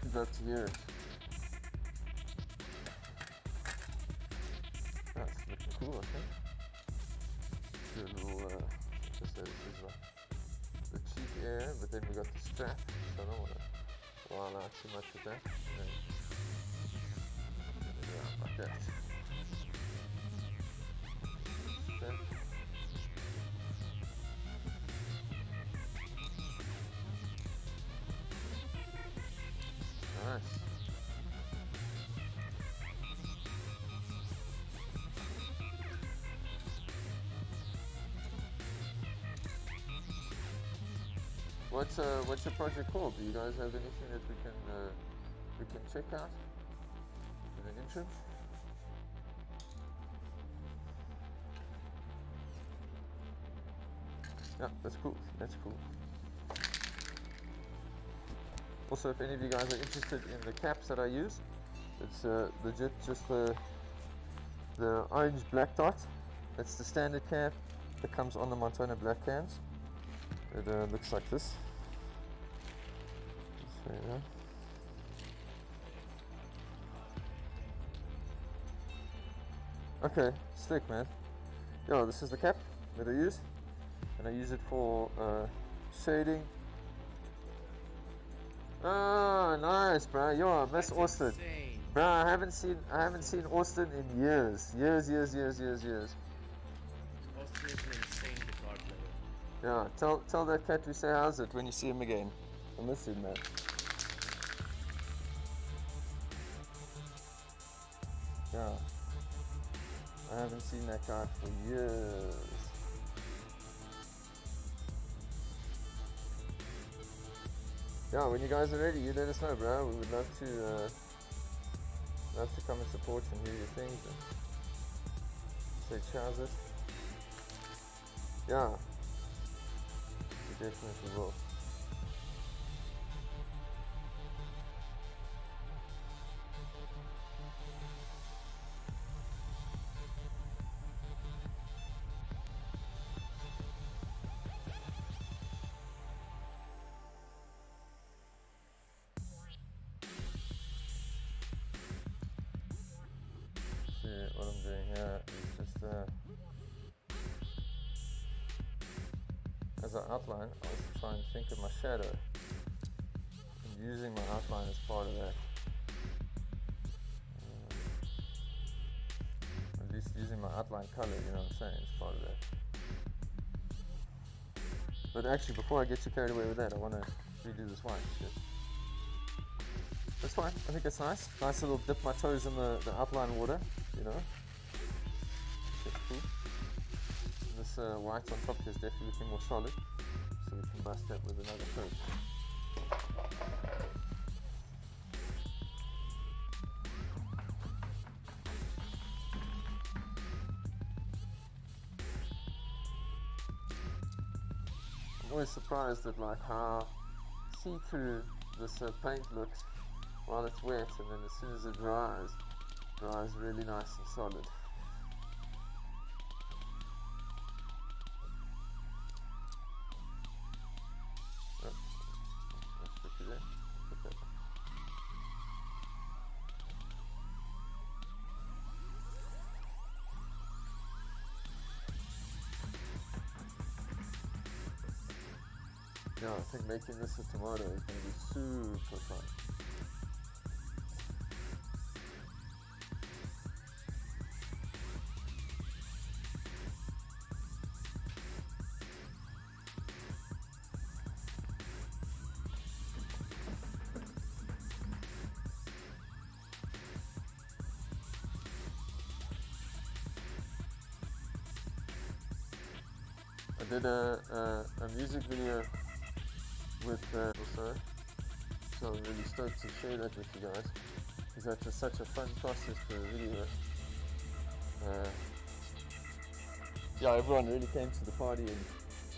S3: We'd love to hear it. That's looking cool, I think. Do a little, just say this is the cheap air, but then we got the strap, so I don't want to wild out too much with that. And then yeah, like that. Okay. Nice. What's your project called? Do you guys have anything that we can check out in an interim? Yeah, that's cool. That's cool. Also, if any of you guys are interested in the caps that I use, it's legit just the orange black dot. That's the standard cap that comes on the Montana black cans. It looks like this. There you go. Okay, stick, man. Yo, this is the cap that I use, and I use it for shading. Ah, nice, bro. Yo, I miss Austin.
S2: Insane.
S3: Bro, I haven't seen Austin in years. Years.
S2: Austin is an insane guitar player.
S3: Yeah, tell that cat we say how's it when you see him again. I miss him, man. Yeah, I haven't seen that guy for years. Yeah, when you guys are ready, you let us know, bro. We would love to come and support and hear your things and say trousers. Yeah, we definitely will. What I'm doing here is just as I outline, I was trying to think of my shadow and using my outline as part of that. At least using my outline color, you know what I'm saying, is part of that. But actually, before I get too carried away with that, I want to redo this white shit. That's fine. I think it's nice. Nice little dip my toes in the outline water, you know. That's cool. This white on top here is definitely looking more solid, so we can bust that with another coat. I'm always surprised at like how see-through this paint looks while it's wet, and then as soon as it dries really nice and solid. yeah, I think making this a tomato is going to be super fun. I did a music video with also, so I'm really stoked to share that with you guys, because that's just such a fun process for a video. Yeah, everyone really came to the party and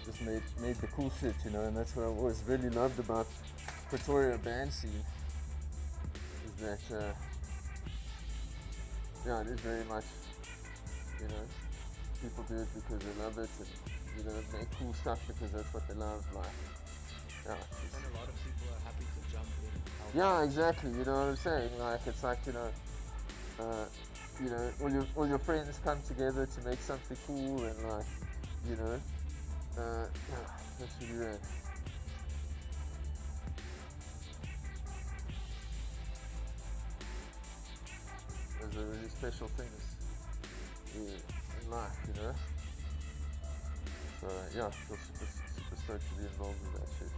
S3: just made the cool shit, you know, and that's what I always really loved about Pretoria band scene, is that yeah, it is very much, you know, people do it because they love it, and you know, make cool stuff because that's what they love. Like, yeah,
S2: And a lot of people are happy to jump in and help.
S3: yeah, exactly. You know what I'm saying? Like, it's like, you know, all your friends come together to make something cool, and like, you know, yeah, that's really rad. Those are really special things in life, you know. So yeah, feel super stoked to be involved with that shit.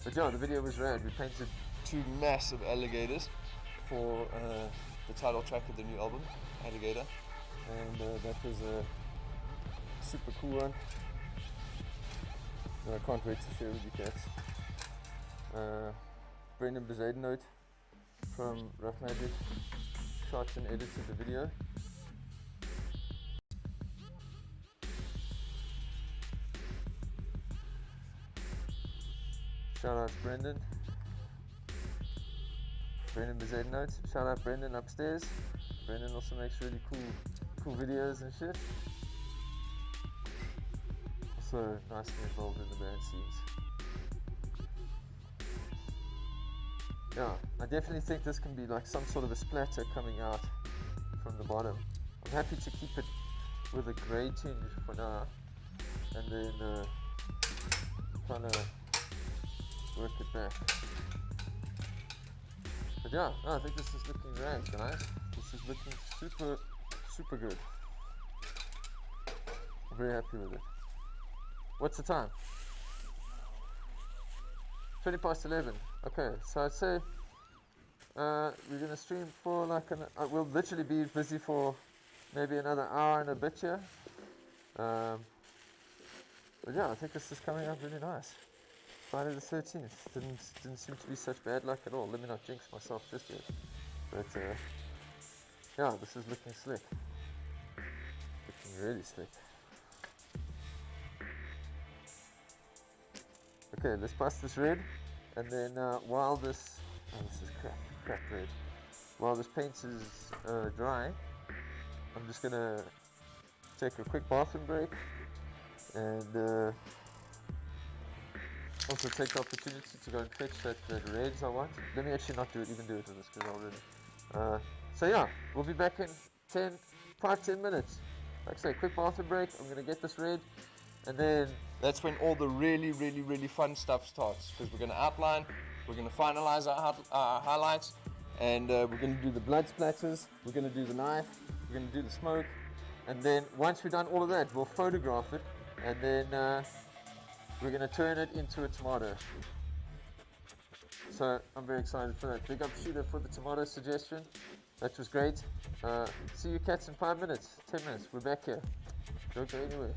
S3: But yeah, the video was rad. We painted 2 massive alligators for the title track of the new album, Alligator, and that was a super cool one. I can't wait to share with you cats. Brendan Bezadenote from Rough Magic shot and edited the video. Shout out to Brendan Bezadenote. Shout out Brendan upstairs. Brendan also makes really cool videos and shit. Also nicely involved in the band scenes. Yeah, I definitely think this can be like some sort of a splatter coming out from the bottom. I'm happy to keep it with a grey tinge for now, and then kind of work it back. But yeah, no, I think this is looking great, guys. This is looking super good. I'm very happy with it. What's the time? 20 past 11. Okay, so I'd say we're gonna stream for like we'll literally be busy for maybe another hour and a bit here. But yeah, I think this is coming out really nice. Friday the 13th didn't seem to be such bad luck at all. Let me not jinx myself just yet. But yeah, this is looking slick. Looking really slick. Okay, let's bust this red, and then while this this is crap red. While this paint is dry, I'm just gonna take a quick bathroom break, and also take the opportunity to go and fetch that reds I want. Let me actually not even do it with this, because I'll really. So yeah, we'll be back in 5-10 minutes. Like I say, quick bathroom break. I'm gonna get this red, and then that's when all the really fun stuff starts. Because we're gonna outline, we're gonna finalize our highlights, and we're gonna do the blood splatters. We're gonna do the knife. We're gonna do the smoke, and then once we've done all of that, we'll photograph it, and then we're going to turn it into a tomato. So I'm very excited for that. Big up Shooter for the tomato suggestion. That was great. See you cats in 5 minutes, 10 minutes. We're back here. Don't go anywhere.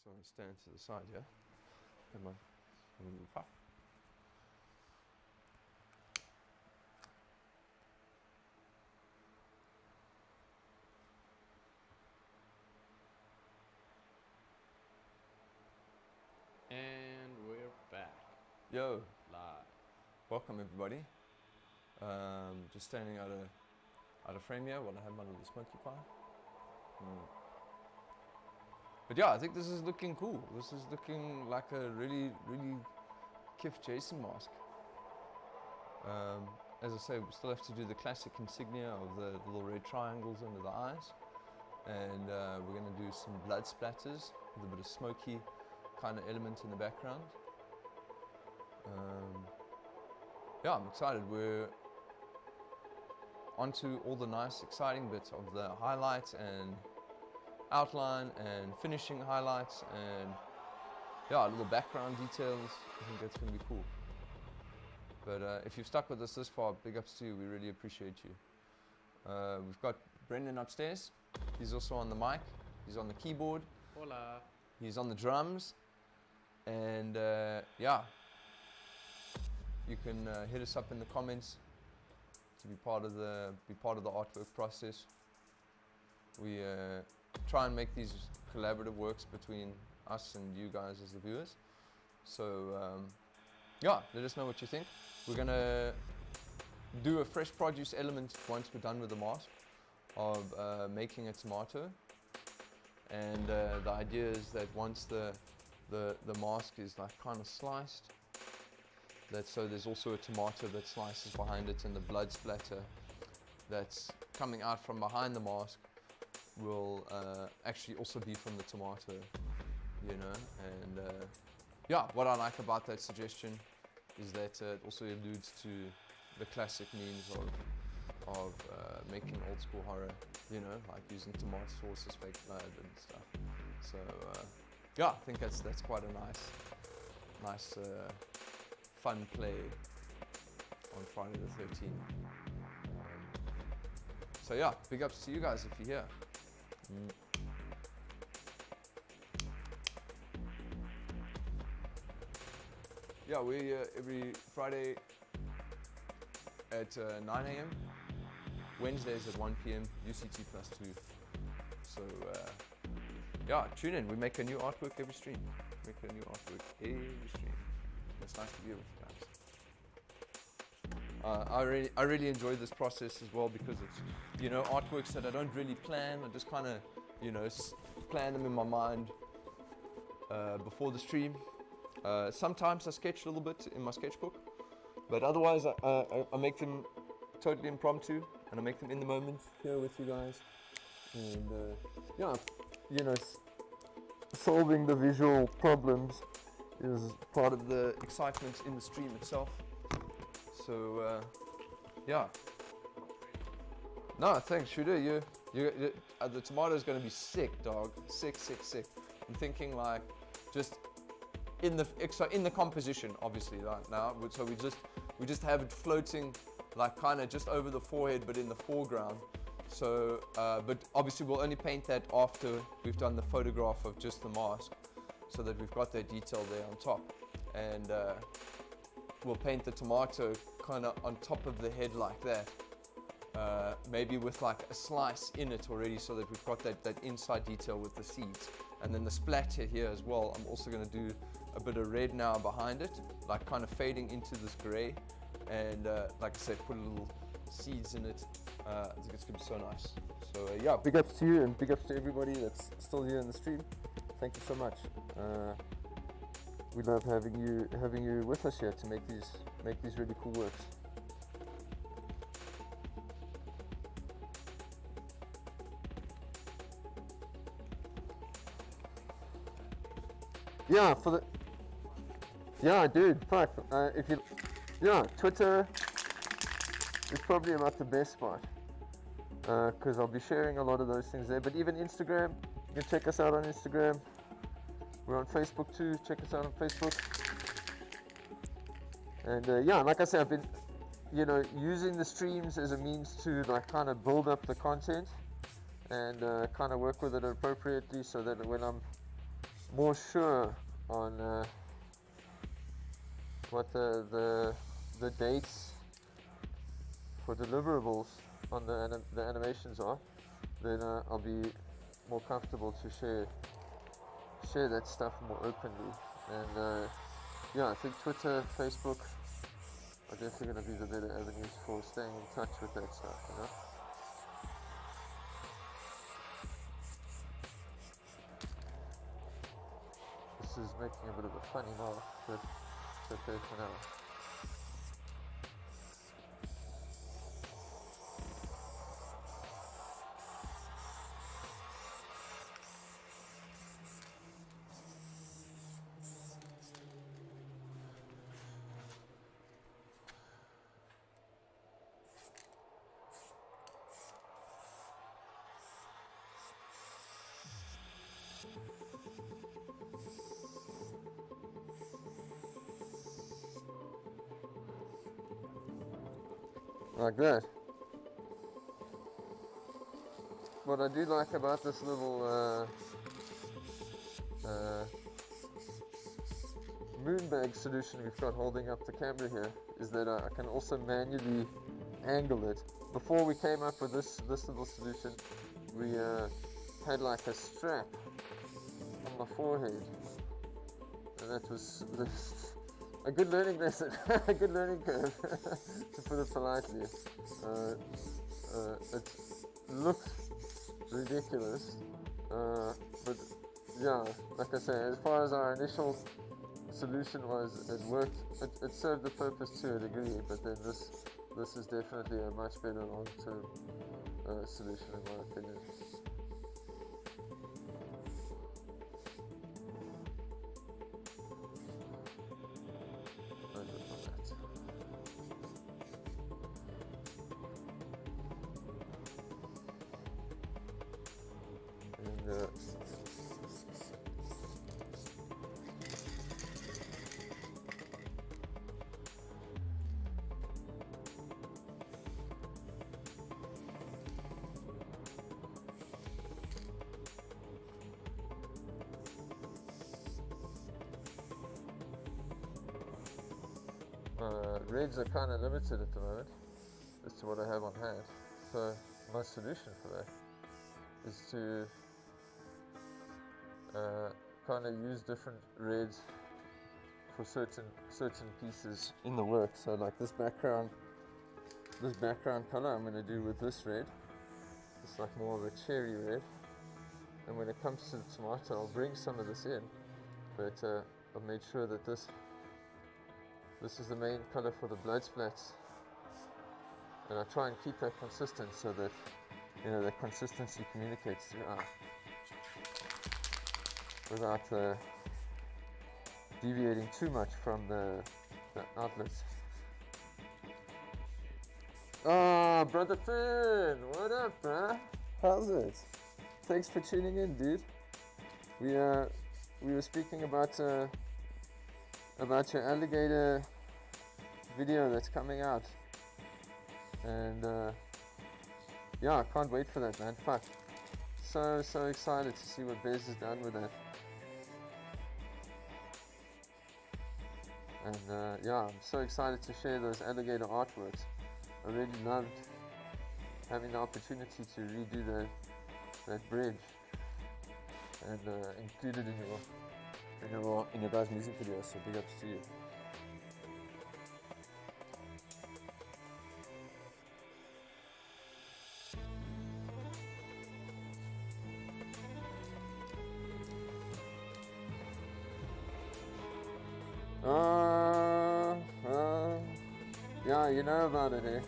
S1: So I'm going to stand to the side here. Come on. Pop.
S2: And we're back.
S1: Yo,
S2: Live.
S1: welcome everybody. Just standing out of frame here while I have my little smoky pie. But yeah, I think this is looking cool. This is looking like a really kiff Jason mask. As I say, we still have to do the classic insignia of the little red triangles under the eyes. And we're going to do some blood splatters with a bit of smoky kind of element in the background. Yeah, I'm excited. We're onto all the nice exciting bits of the highlights and outline and finishing highlights and yeah, little background details. I think that's going to be cool. But if you've stuck with us this far, big ups to you. We really appreciate you. We've got Brendan upstairs. He's also on the mic. He's on the keyboard.
S2: Hola.
S1: He's on the drums. And yeah, you can hit us up in the comments to be part of the artwork process. We try and make these collaborative works between us and you guys as the viewers. So yeah, let us know what you think. We're gonna do a fresh produce element once we're done with the mask of making a tomato. And the idea is that once the mask is like kind of sliced, so there's also a tomato that slices behind it, and the blood splatter that's coming out from behind the mask will actually also be from the tomato, you know. And yeah, what I like about that suggestion is that it also alludes to the classic means of making old school horror, you know, like using tomato sauce as fake blood and stuff. So yeah, I think that's quite a nice fun play on Friday the 13th. So yeah, big ups to you guys if you're here. Yeah, we every Friday at 9 a.m. Wednesdays at 1 p.m. UCT +2. So yeah, tune in. We make a new artwork every stream. It's nice to be here with you guys. I really enjoy this process as well, because it's, you know, artworks that I don't really plan. I just kind of, you know, plan them in my mind before the stream. Sometimes I sketch a little bit in my sketchbook, but otherwise I make them totally impromptu, and I make them in the moment here with you guys. And yeah, you know, solving the visual problems is part of the excitement in the stream itself. So yeah. No, thanks, Shooter. You the tomato's gonna be sick, dog. Sick. I'm thinking like just in the composition, obviously, right now. So we just have it floating, like kind of just over the forehead, but in the foreground. So, but obviously we'll only paint that after we've done the photograph of just the mask, so that we've got that detail there on top. And we'll paint the tomato kind of on top of the head like that. Maybe with like a slice in it already, so that we've got that inside detail with the seeds. And then the splatter here as well, I'm also going to do a bit of red now behind it, like kind of fading into this gray. And like I said, put a little seeds in it. I think it's going to be so nice. So yeah, big ups to you, and big ups to everybody that's still here in the stream. Thank you so much. We love having you with us here to make these really cool works. Yeah, dude, fuck. Twitter is probably about the best spot, because I'll be sharing a lot of those things there. But even Instagram, you can check us out on Instagram. We're on Facebook too. Check us out on Facebook. And yeah, like I said, I've been, you know, using the streams as a means to like kind of build up the content and kind of work with it appropriately, so that when
S3: more sure on what the dates for deliverables on the animations are, then I'll be more comfortable to share that stuff more openly. And yeah, I think Twitter, Facebook are definitely going to be the better avenues for staying in touch with that stuff, you know. This is making a bit of a funny mark, but it's okay for now. Like that. What I do like about this little moonbag solution we've got holding up the camera here is that I can also manually angle it. Before we came up with this little solution, we had like a strap on my forehead, and that was a good learning lesson, a good learning curve, to put it politely. It looked ridiculous, but yeah, like I say, as far as our initial solution was, it worked. It served the purpose to a degree, but then this is definitely a much better long-term solution in my opinion. Reds are kind of limited at the moment as to what I have on hand, so my solution for that is to kind of use different reds for certain pieces in the work. So like this background color I'm going to do with this red. It's like more of a cherry red, and when it comes to the tomato I'll bring some of this in, but I've made sure that this is the main color for the blood splats, and I try and keep that consistent so that, you know, that consistency communicates throughout without deviating too much from the outlets. Oh, Brother Finn, what up, bruh? How's it? Thanks for tuning in, dude. We were speaking about your alligator video that's coming out, and yeah, I can't wait for that, man. Fuck, so excited to see what Bez has done with that. And yeah, I'm so excited to share those alligator artworks. I really loved having the opportunity to redo that bridge and include it in your guys' music video. So big ups to you. Yeah, you know about it, eh?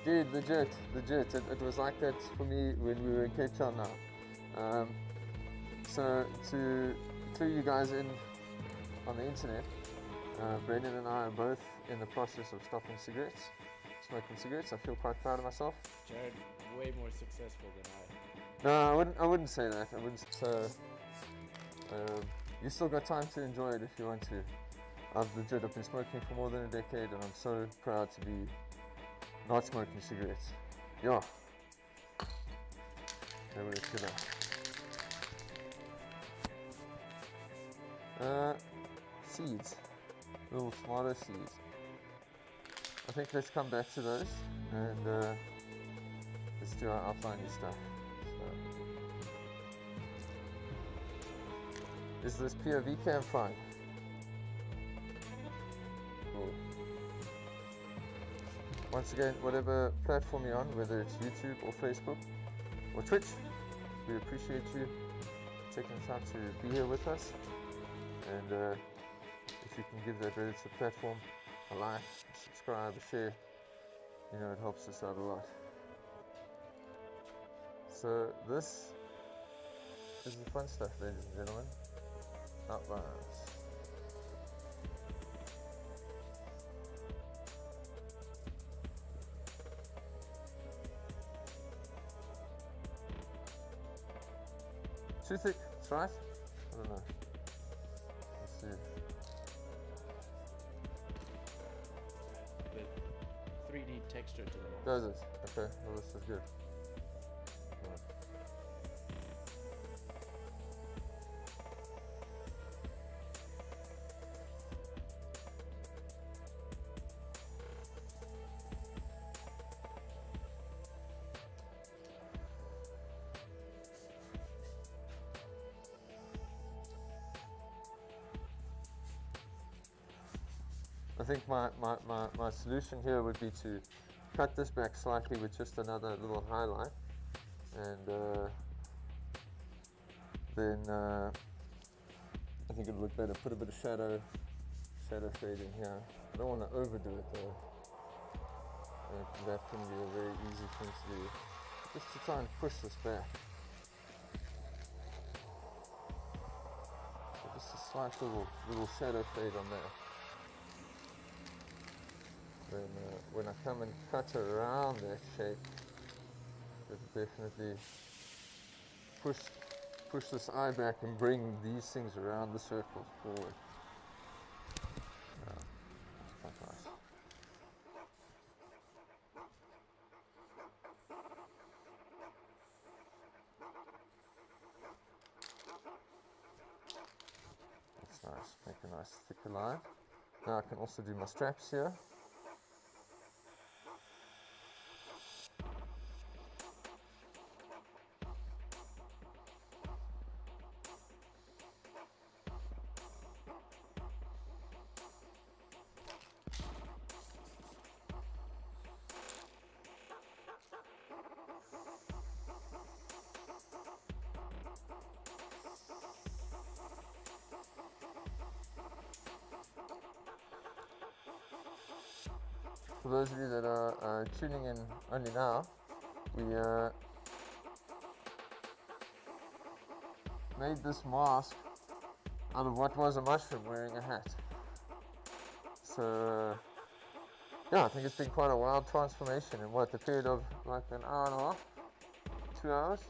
S3: Dude, legit. It was like that for me when we were in Cape Town now. So to clue you guys in on the internet, Brendan and I are both in the process of stopping smoking cigarettes. I feel quite proud of myself.
S2: Jared, way more successful than I.
S3: No, I wouldn't say that. So, you still got time to enjoy it if you want to. I've been smoking for more than a decade, and I'm so proud to be not smoking cigarettes. Yeah. They were killer. Seeds, little smaller seeds. I think let's come back to those and let's do our outlining stuff. So, is this POV cam fine? Cool. Once again, whatever platform you're on, whether it's YouTube or Facebook or Twitch, we appreciate you taking the time to be here with us. And if you can give that relative platform a like, subscribe, a share, you know, it helps us out a lot. So this is the fun stuff, ladies and gentlemen. Outlines. Too thick, that's right. I don't know. Let's see.
S2: Bit 3D texture to them.
S3: Does it? Okay, well, this is good. Right. I think my solution here would be to cut this back slightly with just another little highlight, and then I think it would look better. Put a bit of shadow fade in here. I don't want to overdo it though. That can be a very easy thing to do. Just to try and push this back. So just a slight little shadow fade on there. Then when I come and cut around that shape, it'll definitely push this eye back and bring these things around the circles forward. That's quite nice. That's nice. Make a nice thicker line. Now I can also do my straps here. For those of you that are tuning in only now, we made this mask out of what was a mushroom wearing a hat. So yeah, I think it's been quite a wild transformation in what, the period of like an hour and a half, 2 hours?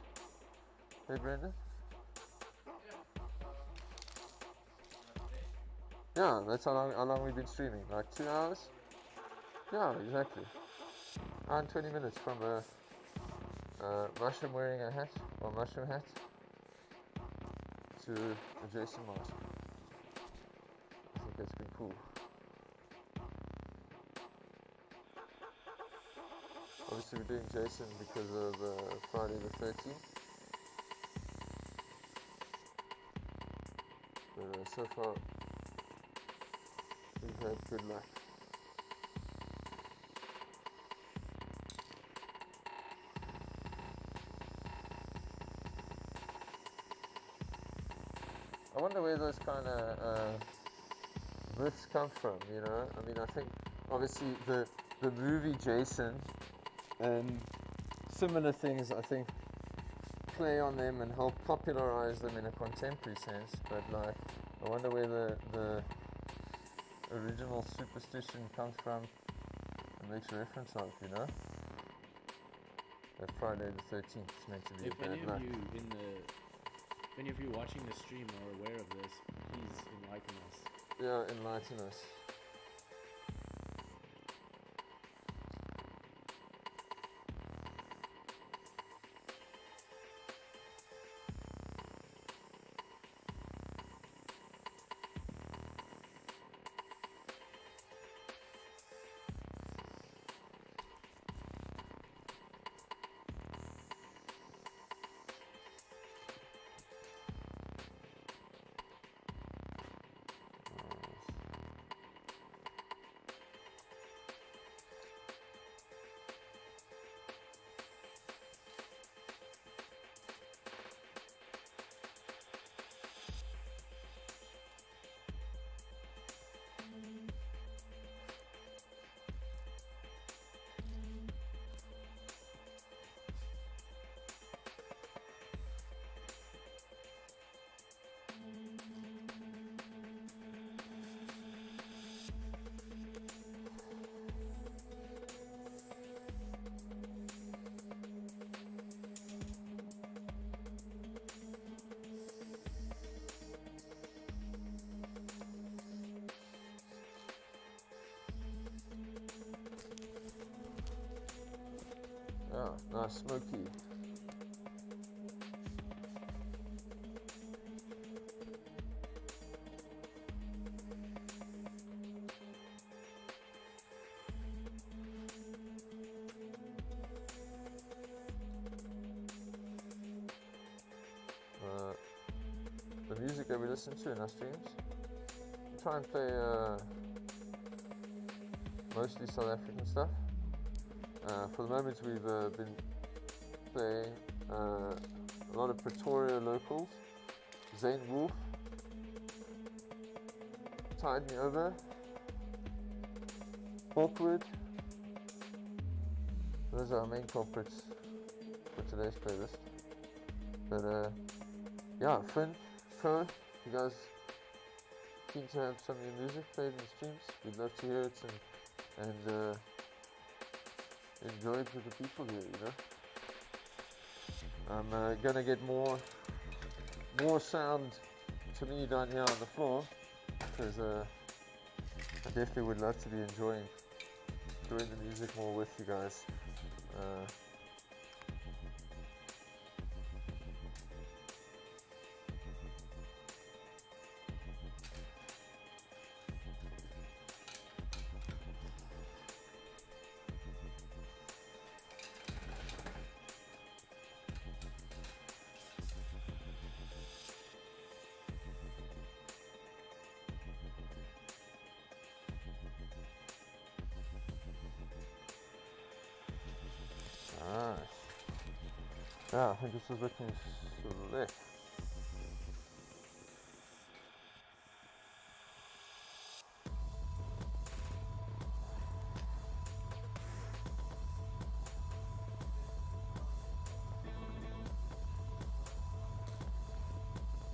S3: Hey Brendan? Yeah, that's how long we've been streaming, like 2 hours? Yeah, exactly. And 20 minutes from a mushroom wearing a hat, or mushroom hat, to a Jason mask. I think that's been cool. Obviously we're doing Jason because of Friday the 13th. But so far, we've had good luck. I wonder where those kind of myths come from, you know? I mean, I think obviously the movie Jason and similar things, I think, play on them and help popularize them in a contemporary sense, but like, I wonder where the original superstition comes from and makes a reference of, you know? That Friday the 13th is meant to be a bad luck.
S2: If any of you watching the stream are aware of this, please enlighten us.
S3: Yeah, enlighten us. Yeah, nice smoky. The music that we listen to in our streams, we try and play mostly South African stuff. For the moment we've been playing a lot of Pretoria locals. Zane Wolf, Tide Me Over, Awkward. Those are our main culprits for today's playlist. But yeah, Finn, Pro, you guys keen to have some of your music played in the streams? We'd love to hear it and enjoy it with the people here, you know. I'm gonna get more sound to me down here on the floor, because I definitely would love to be enjoying the music more with you guys. Yeah, I think this is looking slick.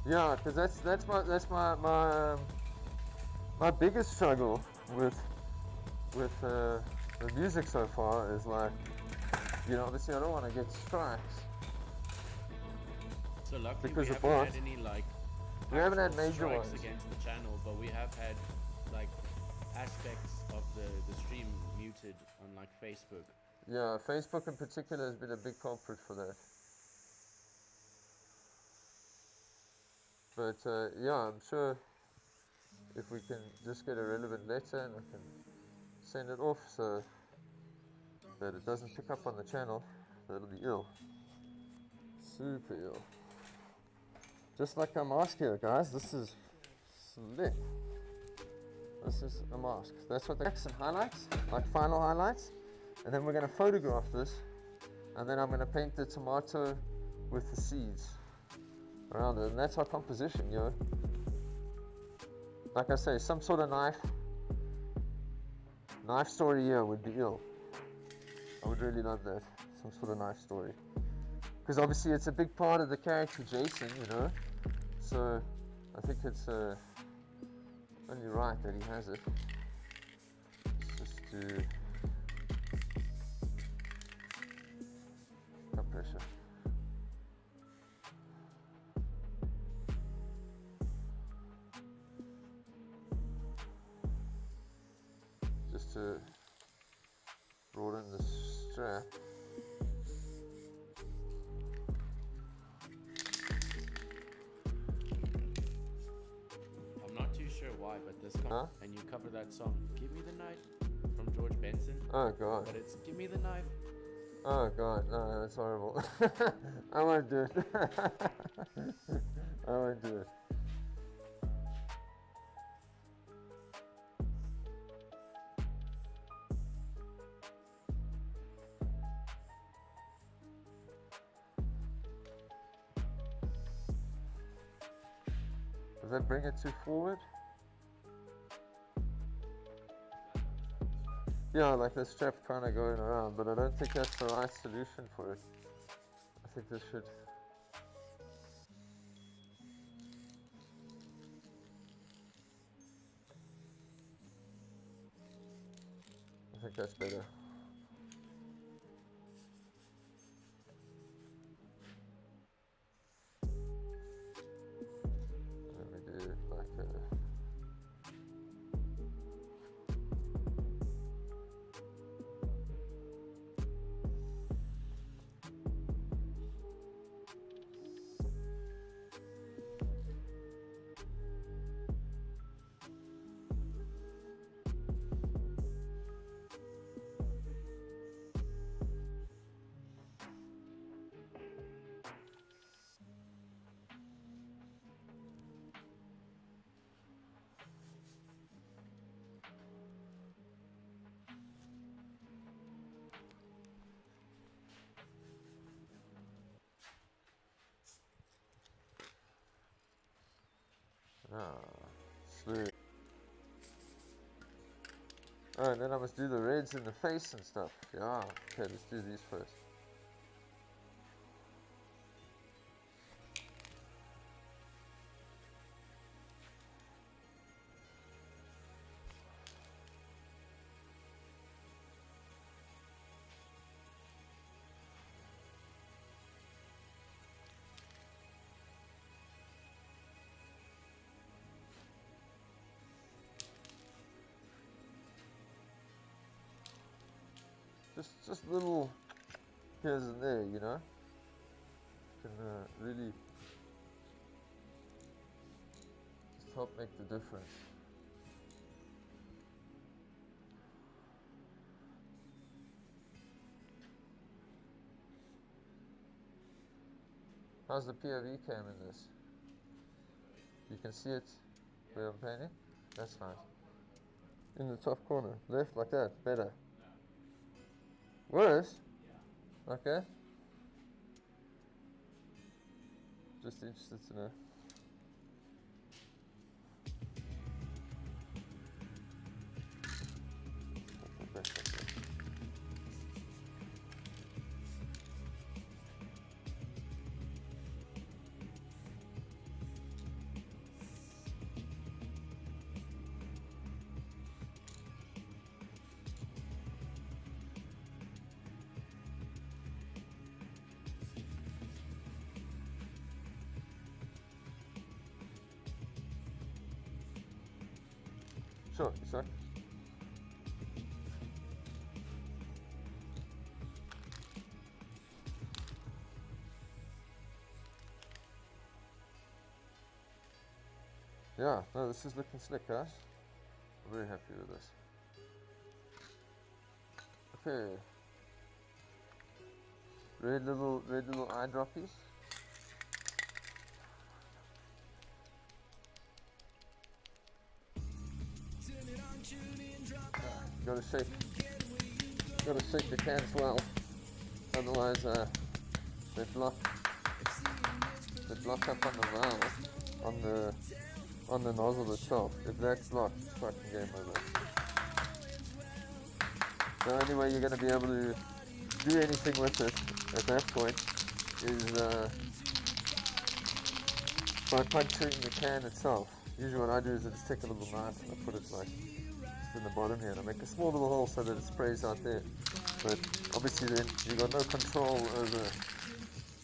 S3: Yeah, because that's my biggest struggle with the music so far is like, you know, obviously I don't want to get strikes.
S2: So luckily
S3: because
S2: we
S3: of
S2: haven't
S3: what?
S2: had any like
S3: We haven't had
S2: actual
S3: major
S2: strikes
S3: ones.
S2: against the channel, but we have had like aspects of the stream muted on like Facebook.
S3: Yeah, Facebook in particular has been a big culprit for that. But yeah, I'm sure if we can just get a relevant letter and I can send it off so that it doesn't pick up on the channel, that'll be ill. Super ill. Just like our mask here, guys. This is slick. This is a mask. That's what the accent highlights, like final highlights. And then we're going to photograph this, and then I'm going to paint the tomato with the seeds around it. And that's our composition, you know. Like I say, some sort of knife story here would be ill. I would really love that. Some sort of knife story. Because obviously it's a big part of the character Jason, you know. So I think it's only right that he has it. Let's just do cup pressure. Just to broaden the strap.
S2: I'm not too sure why, but this
S3: Huh?
S2: and you cover that song "Give Me the Knife" from George Benson.
S3: Oh god.
S2: But it's "Give Me the Knife."
S3: Oh god, no, that's horrible. I won't do it. I won't do it. Does that bring it too forward? Yeah, like the strap kind of going around, but I don't think that's the right solution for it. I think this should... I think that's better. Let me do like a... Smooth. Oh, and then I must do the reds in the face and stuff. Yeah, okay, let's do these first. Just little here's and there, you know, can really just help make the difference. How's the POV cam in this? You can see it where I'm painting? That's nice. In the top corner, left, like that, better. Worse? Okay. Just interested to know. Sure, sir. Yeah, no, this is looking slick, guys. I'm very happy with this. Okay. Red little eye droppies. Gotta shake the cans well, otherwise they block up on the valve, on the nozzle itself. If that's blocked, it's fucking game over. The only way you're gonna be able to do anything with it at that point is by puncturing the can itself. Usually what I do is I just take a little knife and I put it like in the bottom here and I make a small little hole so that it sprays out there, but obviously then you've got no control over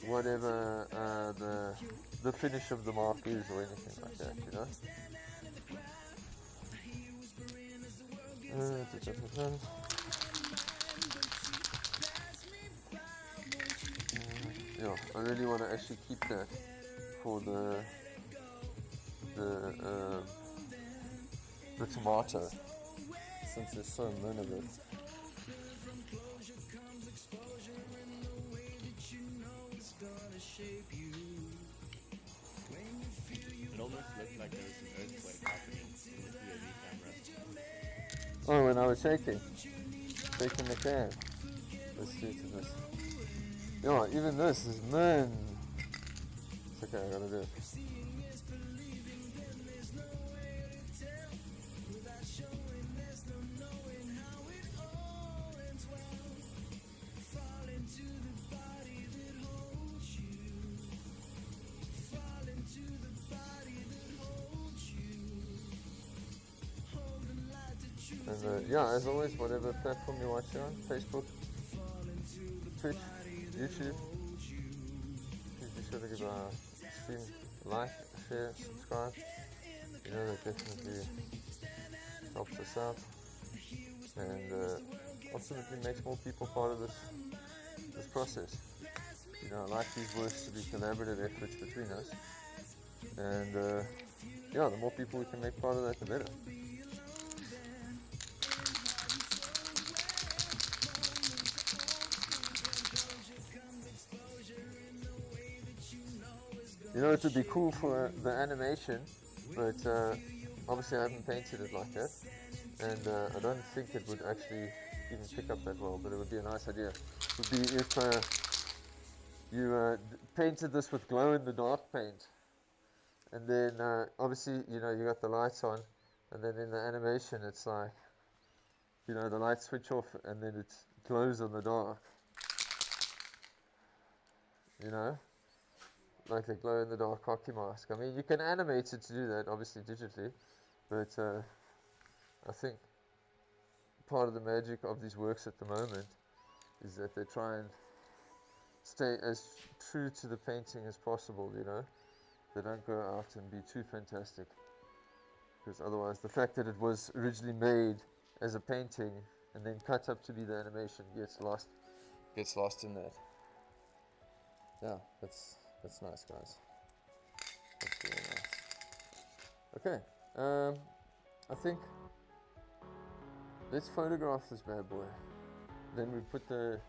S3: whatever the finish of the mark is or anything like that, you know. Yeah, I really want to actually keep that for the tomato, since there's so many of it.
S2: It almost looked like there was an earthquake happening in the POV camera.
S3: Oh, when I was shaking the can. Let's do to this. Yeah, even this is, man. It's okay, I gotta do it. And yeah, as always, whatever platform you're watching on, Facebook, Twitch, YouTube, please be sure to give our stream a like, share, subscribe. You know that definitely helps us out and ultimately makes more people part of this process. You know, I like these works to be collaborative efforts between us, and yeah, the more people we can make part of that, the better. You know, it would be cool for the animation, but obviously I haven't painted it like that, and I don't think it would actually even pick up that well, but it would be a nice idea. It would be if you painted this with glow-in-the-dark paint, And then obviously, you know, you got the lights on, and then in the animation, it's like, you know, the lights switch off, and then it glows in the dark. You know, like a glow in the dark hockey mask. I mean, you can animate it to do that, obviously digitally, but I think part of the magic of these works at the moment is that they try and stay as true to the painting as possible, you know. They don't go out and be too fantastic, because otherwise the fact that it was originally made as a painting and then cut up to be the animation gets lost in that. Yeah, that's nice, guys. That's really nice. Okay, I think let's photograph this bad boy. Then we put the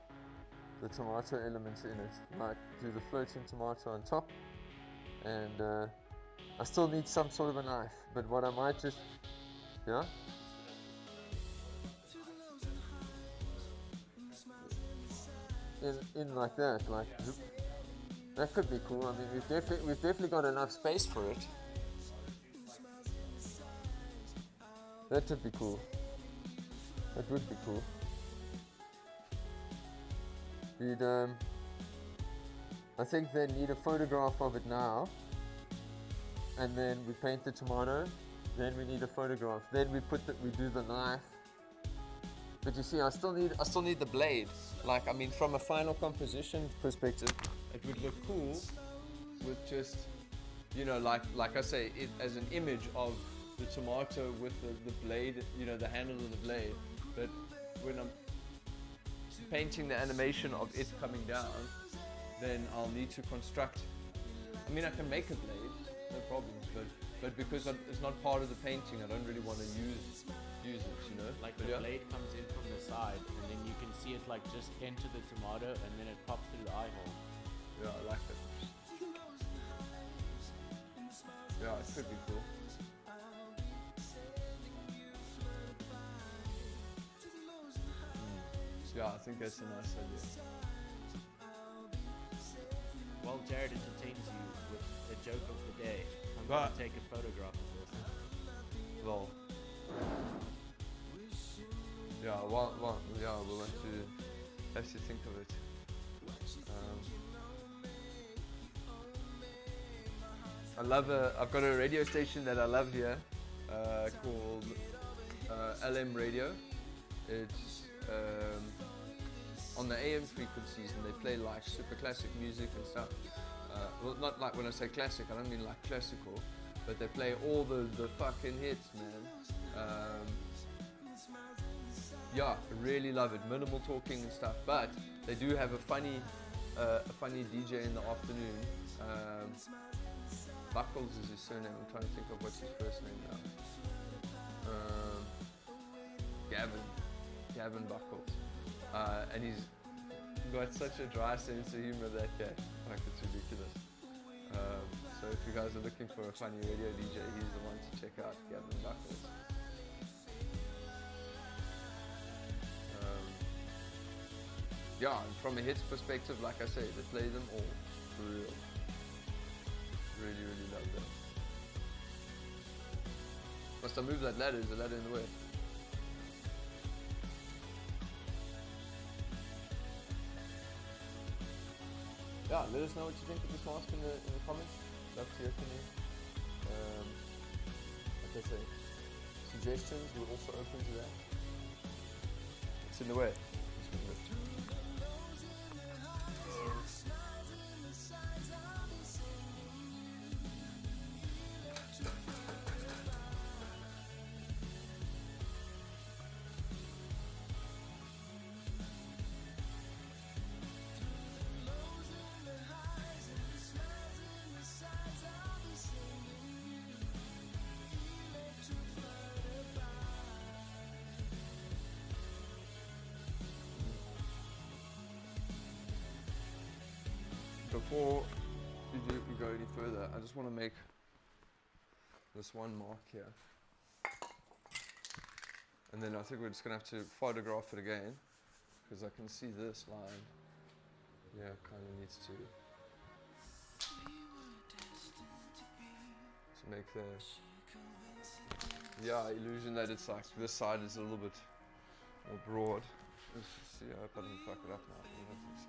S3: tomato elements in it, like do the floating tomato on top, and I still need some sort of a knife, but what I might just, yeah? In like that, like that could be cool. I mean, we've definitely got enough space for it. That would be cool. That would be cool. We'd I think they need a photograph of it now, and then we paint the tomato. Then we need a photograph. Then we do the knife. But you see, I still need the blade. Like, I mean, from a final composition perspective, it would look cool with just, you know, like I say, it as an image of the tomato with the blade, you know, the handle of the blade. But when I'm painting the animation of it coming down, then I'll need to construct. I mean, I can make a blade, no problems, but because it's not part of the painting, I don't really want to use it, you know.
S2: Like the blade comes in from the side, and then you can see it like just enter the tomato, and then it pops through the eye hole.
S1: Yeah, I like it. Yeah, it could be cool. Yeah, I think that's a nice idea.
S2: While Jared entertains you with a joke of the day, I'm going to take a photograph of this.
S1: Well. Yeah, we'll have to think of it. I've got a radio station that I love here called LM Radio. It's on the AM frequencies, and they play like super classic music and stuff. Well, not like when I say classic, I don't mean like classical, but they play all the fucking hits, man. Yeah, really love it. Minimal talking and stuff, but they do have a funny DJ in the afternoon. Buckles is his surname. I'm trying to think of what's his first name now. Gavin Buckles, and he's got such a dry sense of humor, that guy. Like, it's ridiculous. So if you guys are looking for a funny radio DJ, he's the one to check out, Gavin Buckles. Yeah, and from a hits perspective, like I say, they play them all, for real. Really, really love them. Must I move that ladder? Is the ladder in the way? Yeah, let us know what you think of this mask in the comments. Love to hear from you. Like I say, suggestions, we're also open to that. It's in the way. Before we go any further, I just want to make this one mark here, and then I think we're just going to have to photograph it again, because I can see this line, yeah, kind of needs to, make the illusion that it's like this side is a little bit more broad. Let's see, I hope I didn't fuck it up now. I don't think so.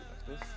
S1: Like this.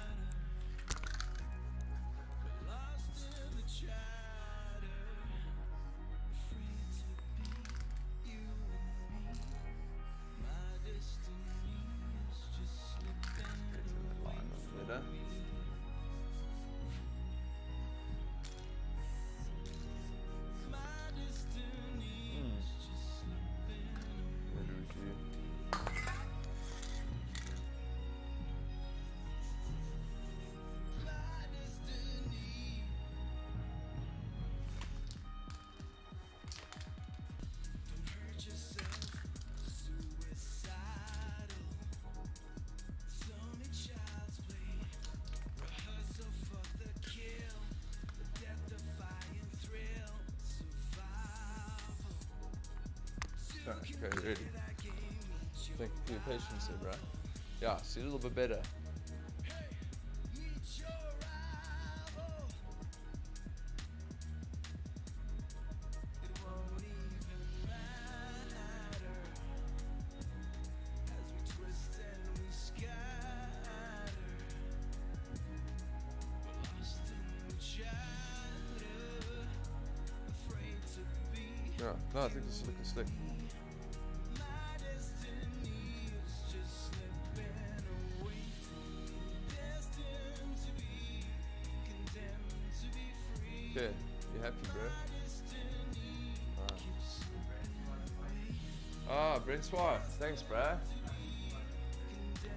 S1: Okay, ready. Thank you for your patience there, bro. Yeah, see a little bit better. Yeah, no, I think this is looking slick. Okay, you happy, bro? Ah, Brent's wife. Thanks, bro.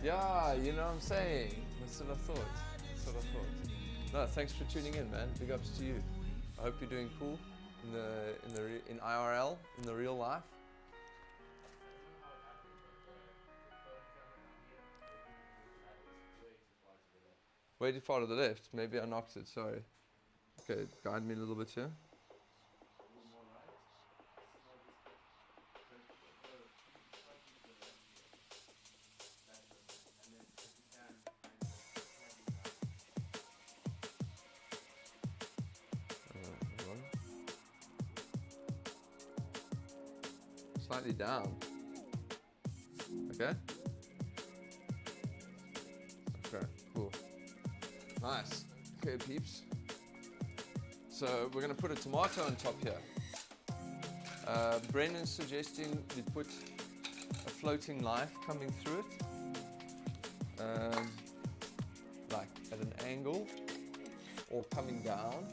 S1: Yeah, you know what I'm saying. That's what I thought. That's what I thought. No, thanks for tuning in, man. Big ups to you. I hope you're doing cool in IRL, in the real life. Way too far to the left. Maybe I knocked it. Sorry. Okay, guide me a little bit here. Hold on. Slightly down. Okay. Okay, cool. Nice. Okay, peeps. So we're going to put a tomato on top here. Brendan's suggesting we put a floating knife coming through it, like at an angle or coming down.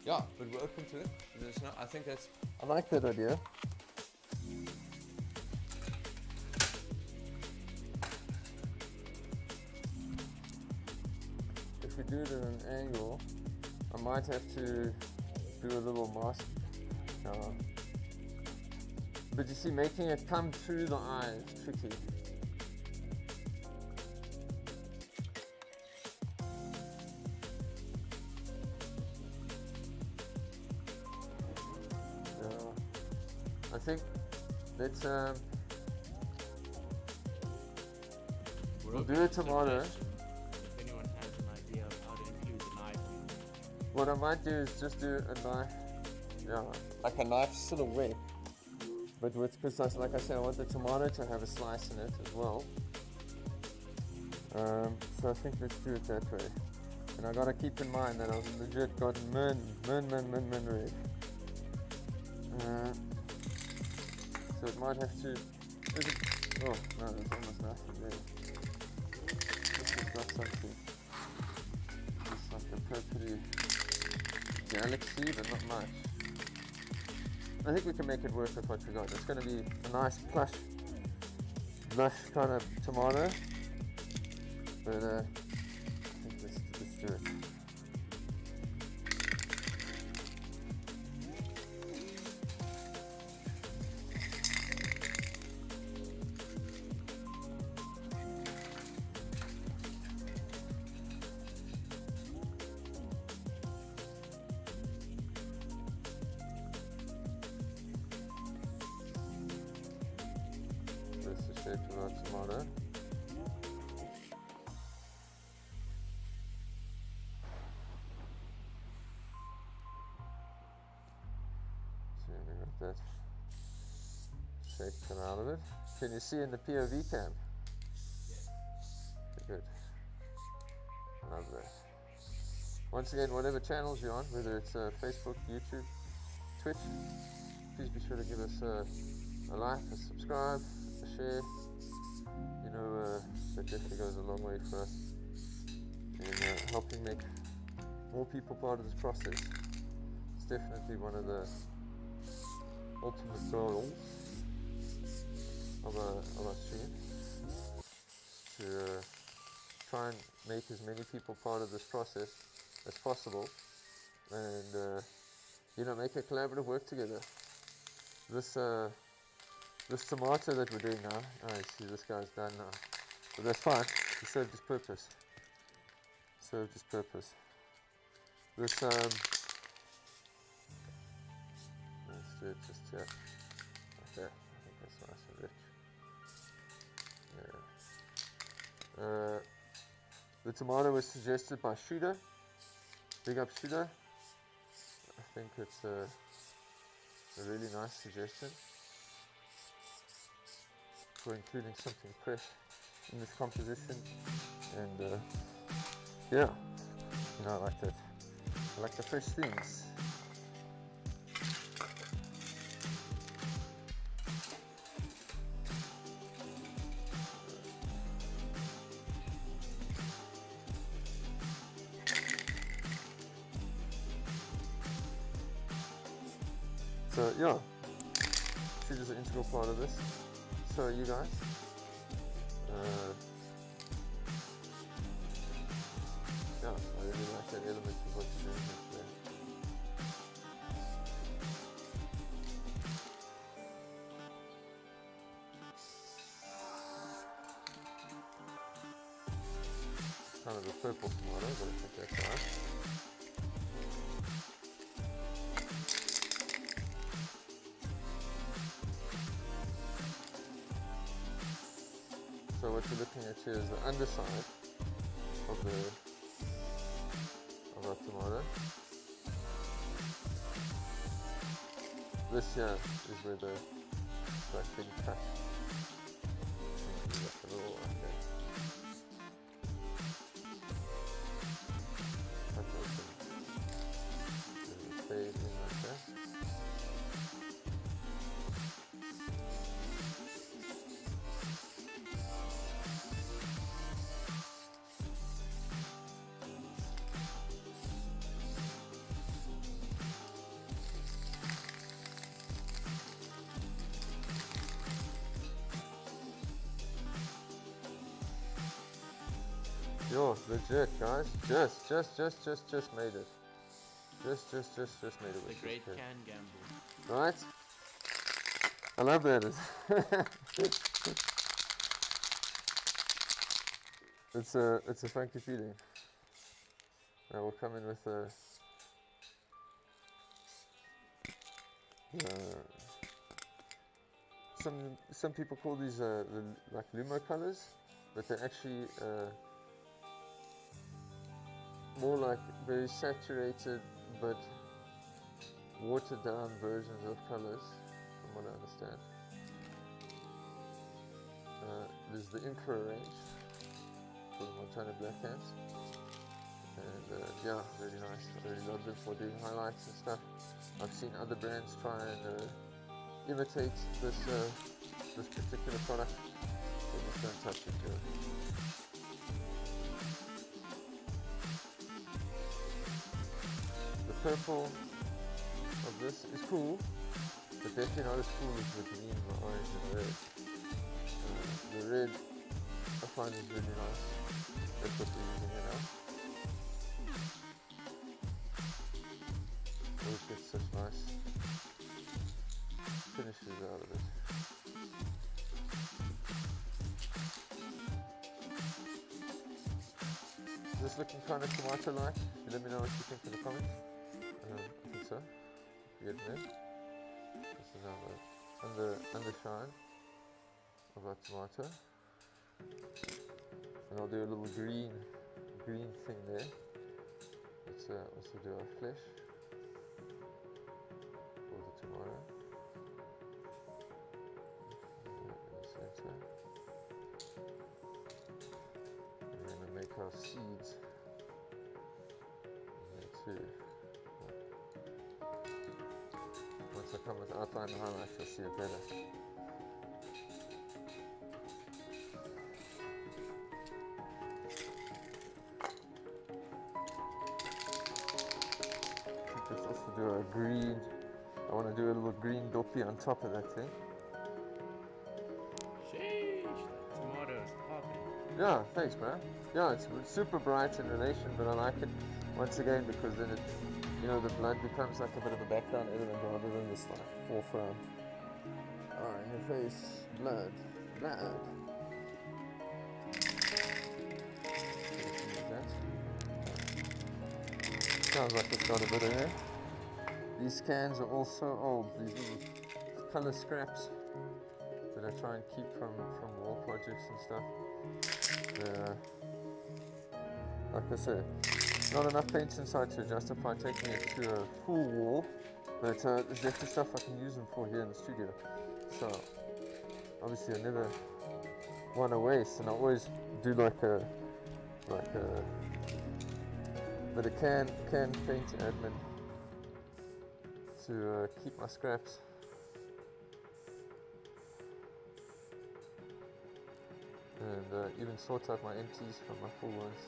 S1: Yeah, but we're open to it. There's no, I think that's. I like that idea. If we do it at an angle, I might have to do a little mask. But you see, making it come through the eye is tricky. I think let's we'll do a tomato.
S2: If anyone has an idea of how to include the knife.
S3: What I might do is just do a knife, like a knife silhouette, but with, because like I said, I want the tomato to have a slice in it as well. So I think let's do it that way. And I gotta keep in mind that I've legit got min red. So it might have to. Oh no, there's almost nothing there. This has got something. It's like a purpley galaxy, but not much. I think we can make it work with what we got. It's going to be a nice plush kind of tomato. But I think let's do it. it with our tomato. So we got that shaken out of it. Can you see in the POV cam? Good. Love that. Once again, whatever channels you're on, whether it's Facebook, YouTube, Twitch, please be sure to give us a like, a subscribe, a share. You know, that definitely goes a long way for us in helping make more people part of this process. It's definitely one of the ultimate goals of our stream, to try and make as many people part of this process as possible, and you know, make a collaborative work together. This tomato that we're doing now, oh, you see this guy's done now, but that's fine. He served his purpose. Served his purpose. This let's do it just here, like that. I think that's nice and rich. Yeah. The tomato was suggested by Shooter. Big up Shooter. I think it's a really nice suggestion for including something fresh in this composition, and yeah, you know, I like that. I like the fresh things. So yeah, food is an integral part of this. So are you guys. Yeah, I really like that element of what you're doing there. Kind of a purple tomato, but I think that's right. So what we're looking at here is the underside of our tomato. This here is where the like big cut. A little like that. Cut open. And fade in like that. Yo, legit, guys. Just made it. Just made it.
S2: The great can gamble.
S3: Right? I love that. It's a funky feeling. Now we'll come in with a some people call these like Lumo colors, but they're actually more like very saturated but watered down versions of colors, from what I understand. There's the infra range for the Montana Black Cans, and yeah, really nice. I really love them for doing highlights and stuff. I've seen other brands try and imitate this particular product, so just don't touch it here. The purple of this is cool, but definitely not as cool as the green, the orange, and the red. The red I find is really nice. That's what we're using here now. Always get such nice finishes out of it. Is this looking kind of tomato-like? Let me know what you think in the comments. I think so. Good, man. This is now the undershine of our tomato. And I'll do a little green thing there. Let's also do our flesh for the tomato. In the center. And we're going to make our seeds there too. Once I come with outline and highlights, you'll see it better. Let's also do a green. I want to do a little green doppy on top of that thing.
S2: Sheesh, that tomato is popping.
S3: Yeah, thanks, man. Yeah, it's super bright in relation, but I like it once again because then it, you know, the blood becomes like a bit of a background element rather than this like foreground. Oh, in your face, blood. Sounds like it's got a bit in there. These cans are also old, these little colour scraps that I try and keep from wall projects and stuff. Like I said, not enough paint inside to justify taking it to a full wall, but there's definitely stuff I can use them for here in the studio. So obviously I never want to waste, and I always do like a bit of can paint admin to keep my scraps. And even sort out my empties from my full ones.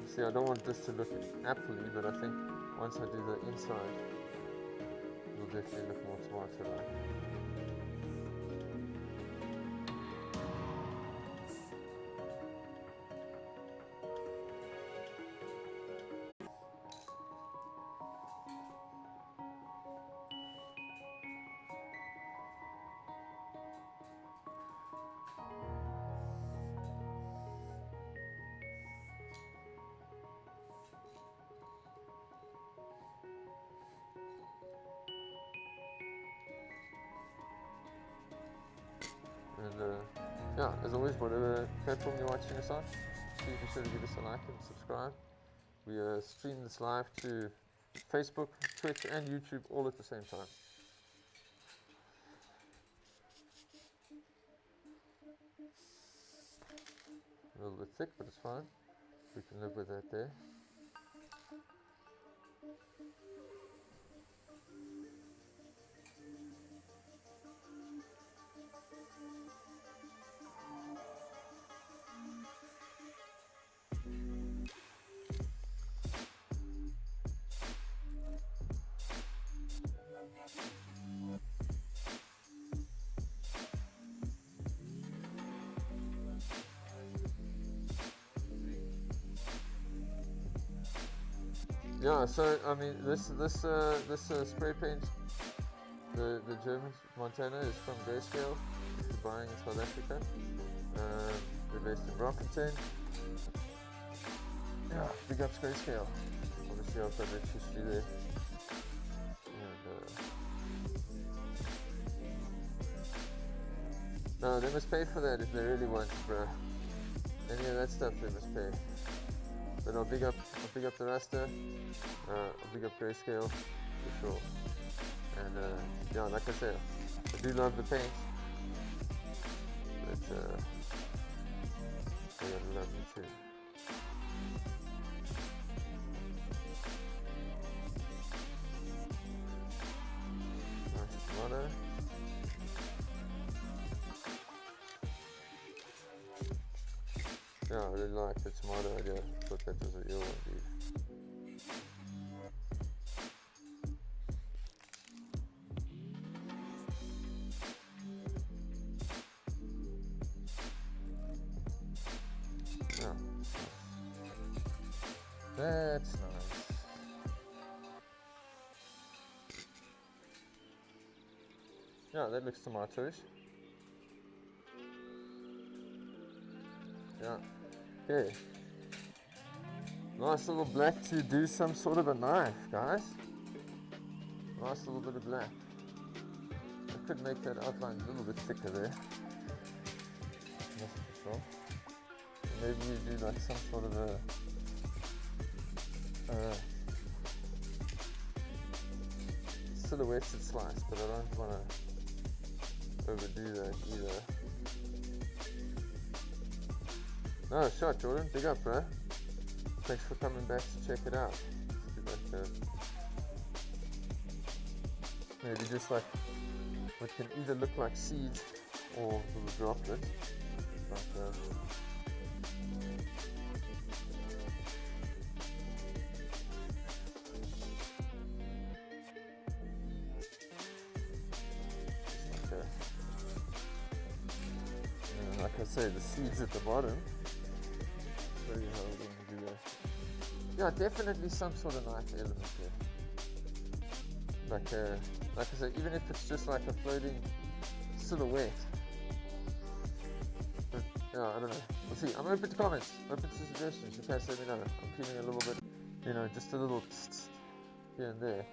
S3: See, I don't want this to look appley, but I think once I do the inside, it'll definitely look more tomato-like. And yeah, as always, whatever platform you're watching us on, please be sure to give us a like and subscribe. We stream this live to Facebook, Twitch and YouTube all at the same time. A little bit thick, but it's fine. We can live with that there. Yeah, so I mean, this spray paint, the German Montana is from Grayscale. If you're buying in South Africa, they're based in Rockington. Yeah, big ups Grayscale. Obviously, I've got rich history there. And no, they must pay for that if they really want it, bro. Any of that stuff they must pay. But I'll big up the raster, I'll big up Grayscale for sure. And yeah, like I said, I do love the paint, but I gotta love it too. Nice tomato. Yeah, I really like the tomato idea. I thought that was a real one, dude. Yeah. That's nice. Yeah, that looks tomatoes. Yeah. Okay. Nice little black to do some sort of a knife, guys. Nice little bit of black. I could make that outline a little bit thicker there. That's for sure. Maybe you do like some sort of a silhouetted slice, but I don't want to overdo that either. No, shot, Jordan. Big up, bro. Thanks for coming back to check it out. Maybe just like what can either look like seeds or little droplets. And like I say, the seeds at the bottom. Show you how we're going to do that. Yeah, definitely some sort of knife element there. Like I say, even if it's just like a floating silhouette. But, yeah, I don't know. We'll see. I'm open to comments, open to suggestions. You guys let me know. I'm feeling a little bit, just a little here and there.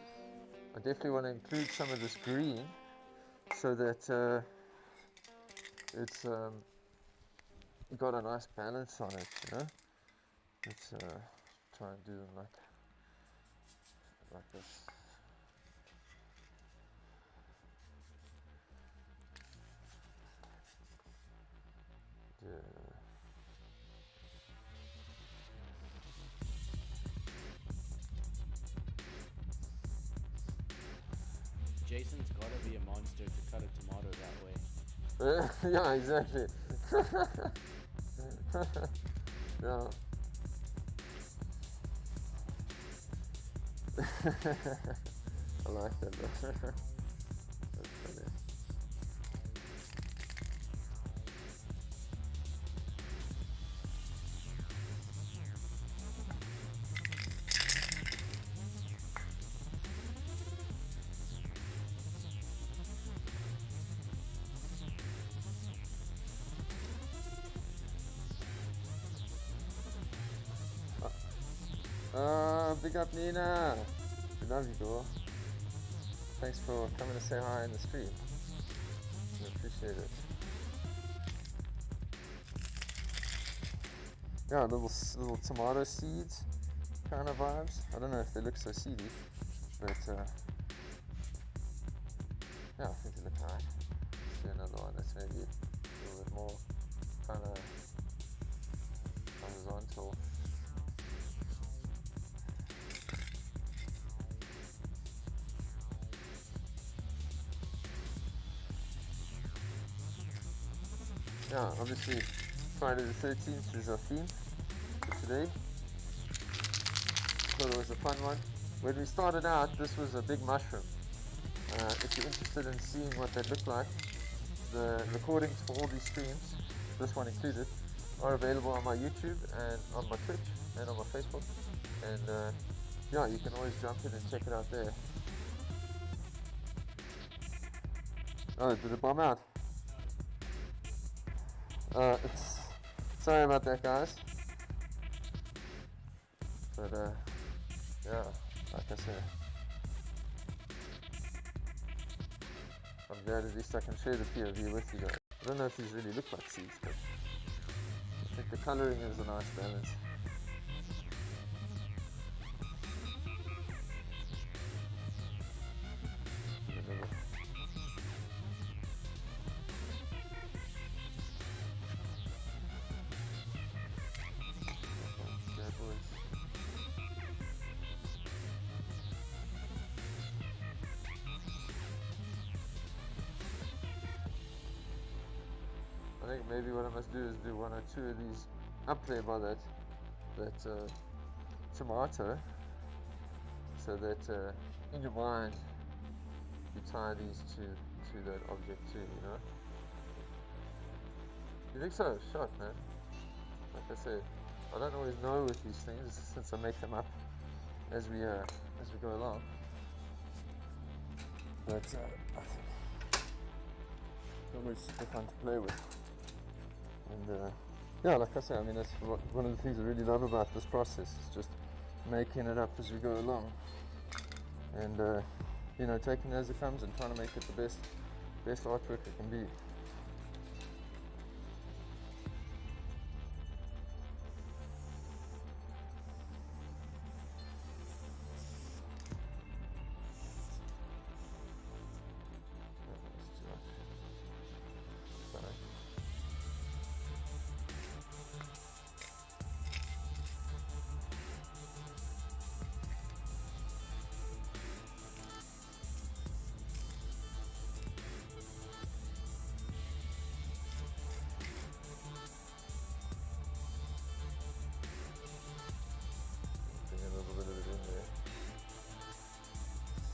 S3: I definitely want to include some of this green so that it's got a nice balance on it, Let's try and do them like this.
S2: Jason's gotta be a monster to cut a tomato that way.
S3: Yeah, exactly. Yeah. I like that though. That's funny. Big up Nina. We love you, girl. Thanks for coming to say hi in the stream. We appreciate it. Yeah, little tomato seeds kind of vibes. I don't know if they look so seedy, but yeah, I think they look alright. Let's do another one that's maybe a little bit more kind of horizontal. Yeah, obviously Friday the 13th is our theme for today. Thought it was a fun one. When we started out, this was a big mushroom. If you're interested in seeing what that looked like, the recordings for all these streams, this one included, are available on my YouTube and on my Twitch and on my Facebook. And yeah, you can always jump in and check it out there. Oh, did it bomb out? Sorry about that, guys. But yeah, like I said, I'm glad at least I can share the POV with you guys. I don't know if these really look like seeds, but I think the coloring is a nice balance. I think maybe what I must do is do one or two of these up there by that tomato, so that in your mind you tie these to that object too, You think so? Shot, man. Like I said, I don't always know with these things since I make them up as we go along. But I think it's always super fun to play with. And yeah, like I say, I mean, that's one of the things I really love about this process. Is just making it up as we go along, and you know, taking it as it comes and trying to make it the best artwork it can be.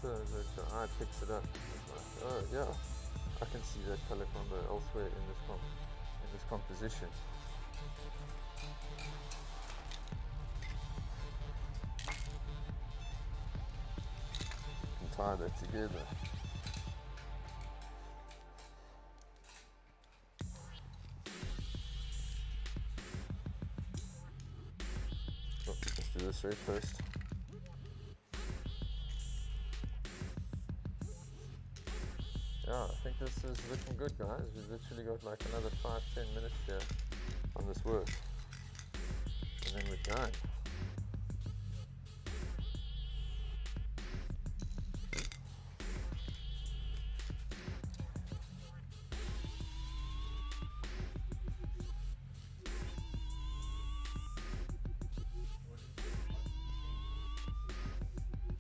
S3: So that your eye picks it up. It's like, oh yeah, I can see that color combo elsewhere in this composition. You can tie that together. Oh, let's do this right first. Yeah, I think this is looking good, guys. We've literally got like another 5-10 minutes here on this work, and then we're done.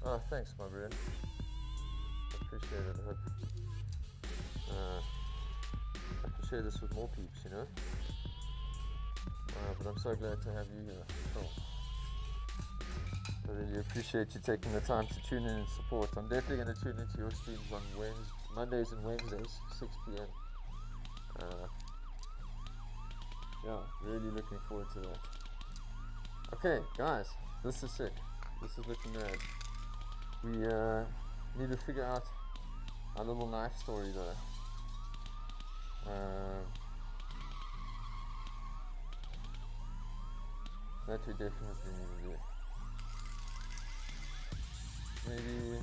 S3: Oh, thanks, my friend. I appreciate it. I hope I can share this with more peeps, you know. But I'm so glad to have you here. Cool. I really appreciate you taking the time to tune in and support. I'm definitely going to tune into your streams on Mondays and Wednesdays, 6 p.m. Yeah, really looking forward to that. Okay, guys, this is sick. This is looking rad. We need to figure out our little knife story though. That we definitely need to do. Maybe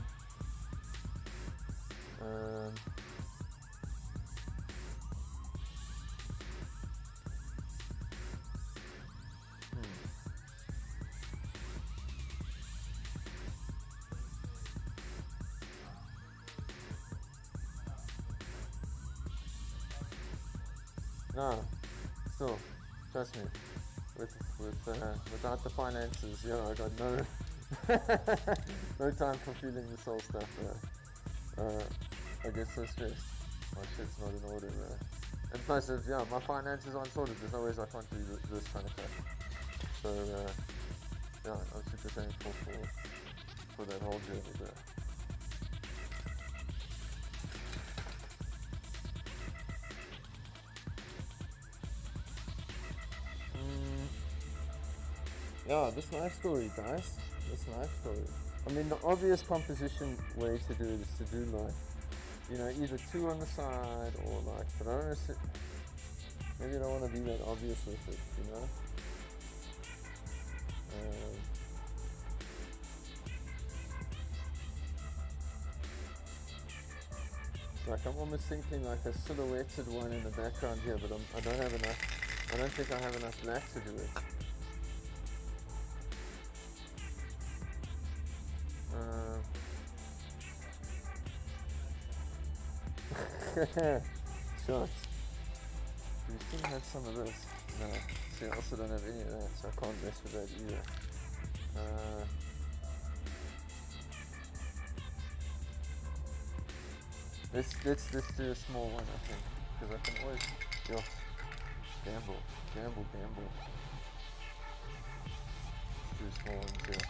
S3: no, still, trust me, without the finances, yeah, I got no time for feeling the soul stuff. I get so stressed. My shit's not in order. And plus, if my finances aren't sorted, there's no ways I can't do this kind of stuff. So I'm super thankful for that whole journey there. Yeah, this life story, guys. This life story. I mean, the obvious composition way to do it is to do like, you know, either two on the side or like, but I don't know, maybe I don't want to be that obvious with it, you know? Like I'm almost thinking like a silhouetted one in the background here, but I don't think I have enough black to do it. Shots. Do we still have some of this? No. See, I also don't have any of that, so I can't mess with that either. Let's do a small one, I think, because I can always gamble. Do small ones here.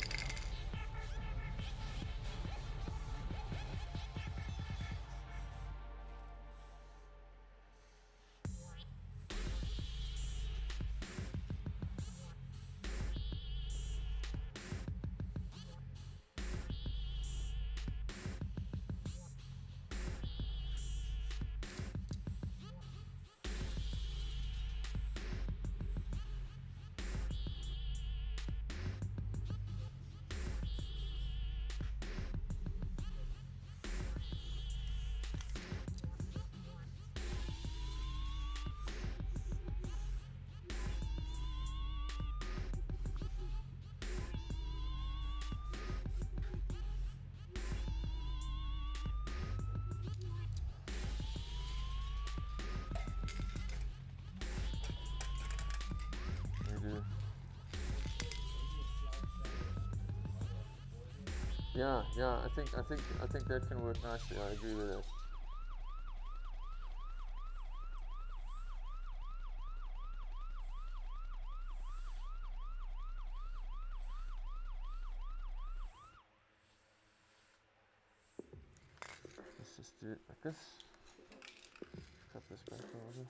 S3: Yeah, I think that can work nicely. I agree with that. Let's just do it like this. Cut this back a little bit.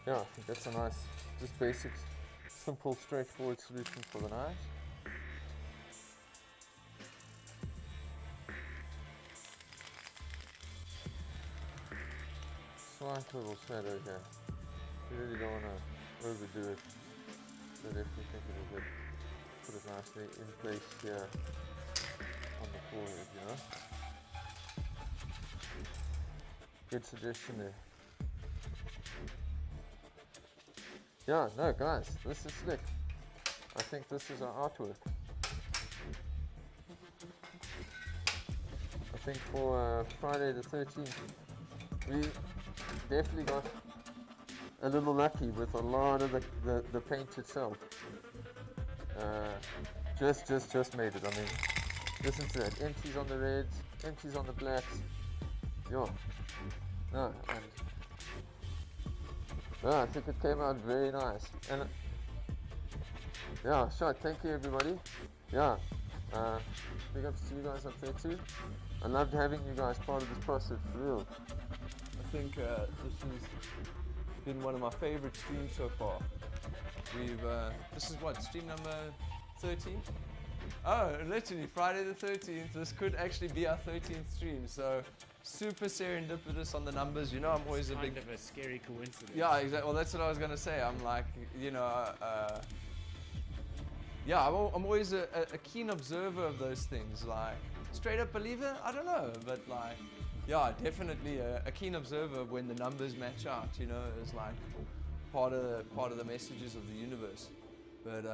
S3: Yeah, I think that's a nice, just basic, simple, straightforward solution for the knives. Slight little shadow here. You really don't want to overdo it. So definitely think it'll get put it nicely in place here on the forehead, you know. Good suggestion there. Yeah, no guys, this is slick. I think this is our artwork. I think for Friday the 13th, we definitely got a little lucky with a lot of the paint itself. Just made it. I mean, listen to that. Empties on the reds, empties on the blacks. Yeah. No, and yeah, I think it came out very nice. And yeah, sure. Thank you, everybody. Yeah. Big ups to you guys up there too. I loved having you guys part of this process, for real.
S1: I think this has been one of my favorite streams so far. We've this is what, stream number 13? Oh, literally Friday the 13th. This could actually be our 13th stream. So super serendipitous on the numbers. You know, I'm always a big
S2: kind of a scary coincidence.
S1: Yeah, exactly. Well, that's what I was gonna say. I'm like, you know, yeah, I'm always a keen observer of those things. Like, straight up believer? I don't know, but like, yeah, definitely a keen observer when the numbers match out. You know, it's like part of the messages of the universe. But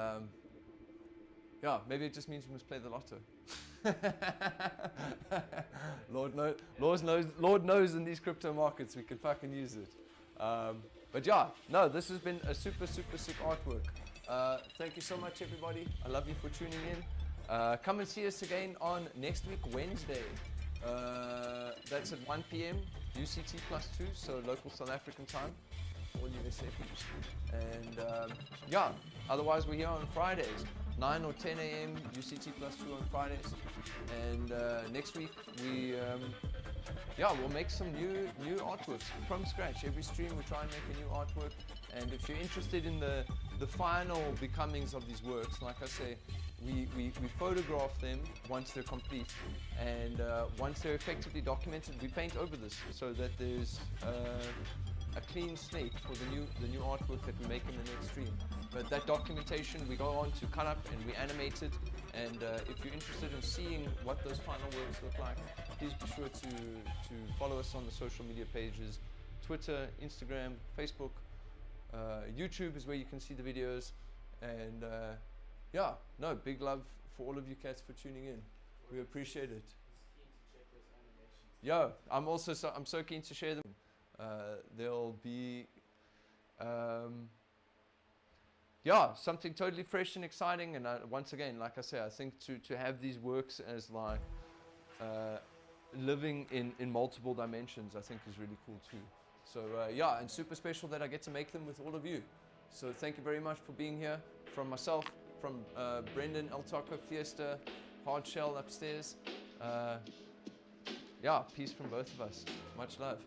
S1: yeah, maybe it just means we must play the lotto. Lord knows in these crypto markets we can fucking use it. But yeah, no, this has been a super sick artwork. Thank you so much, everybody. I love you for tuning in. Come and see us again on next week, Wednesday. That's at 1 p.m. UCT +2, so local South African time. All USA peeps. And yeah, otherwise we're here on Fridays, 9 or 10 a.m. UCT +2 on Fridays. And next week we'll make some new artworks from scratch. Every stream we try and make a new artwork. And if you're interested in the final becomings of these works, like I say, we photograph them once they're complete, and once they're effectively documented, we paint over this so that there's a clean slate for the new artwork that we make in the next stream. But that documentation we go on to cut up and we animate it. And if you're interested in seeing what those final works look like, please be sure to follow us on the social media pages: Twitter, Instagram, Facebook, YouTube is where you can see the videos. And yeah, no, big love for all of you cats for tuning in. We appreciate it. Yo, I'm so keen to share them. There'll be something totally fresh and exciting. And once again, like I say, I think to have these works as like living in multiple dimensions, I think is really cool too. So yeah, and super special that I get to make them with all of you. So thank you very much for being here. From myself, from Brendan, El Taco, Fiesta, Hard Shell upstairs. Yeah, peace from both of us. Much love.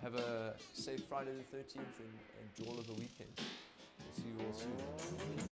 S1: Have a safe Friday the 13th and enjoy all of the weekend. See you all soon.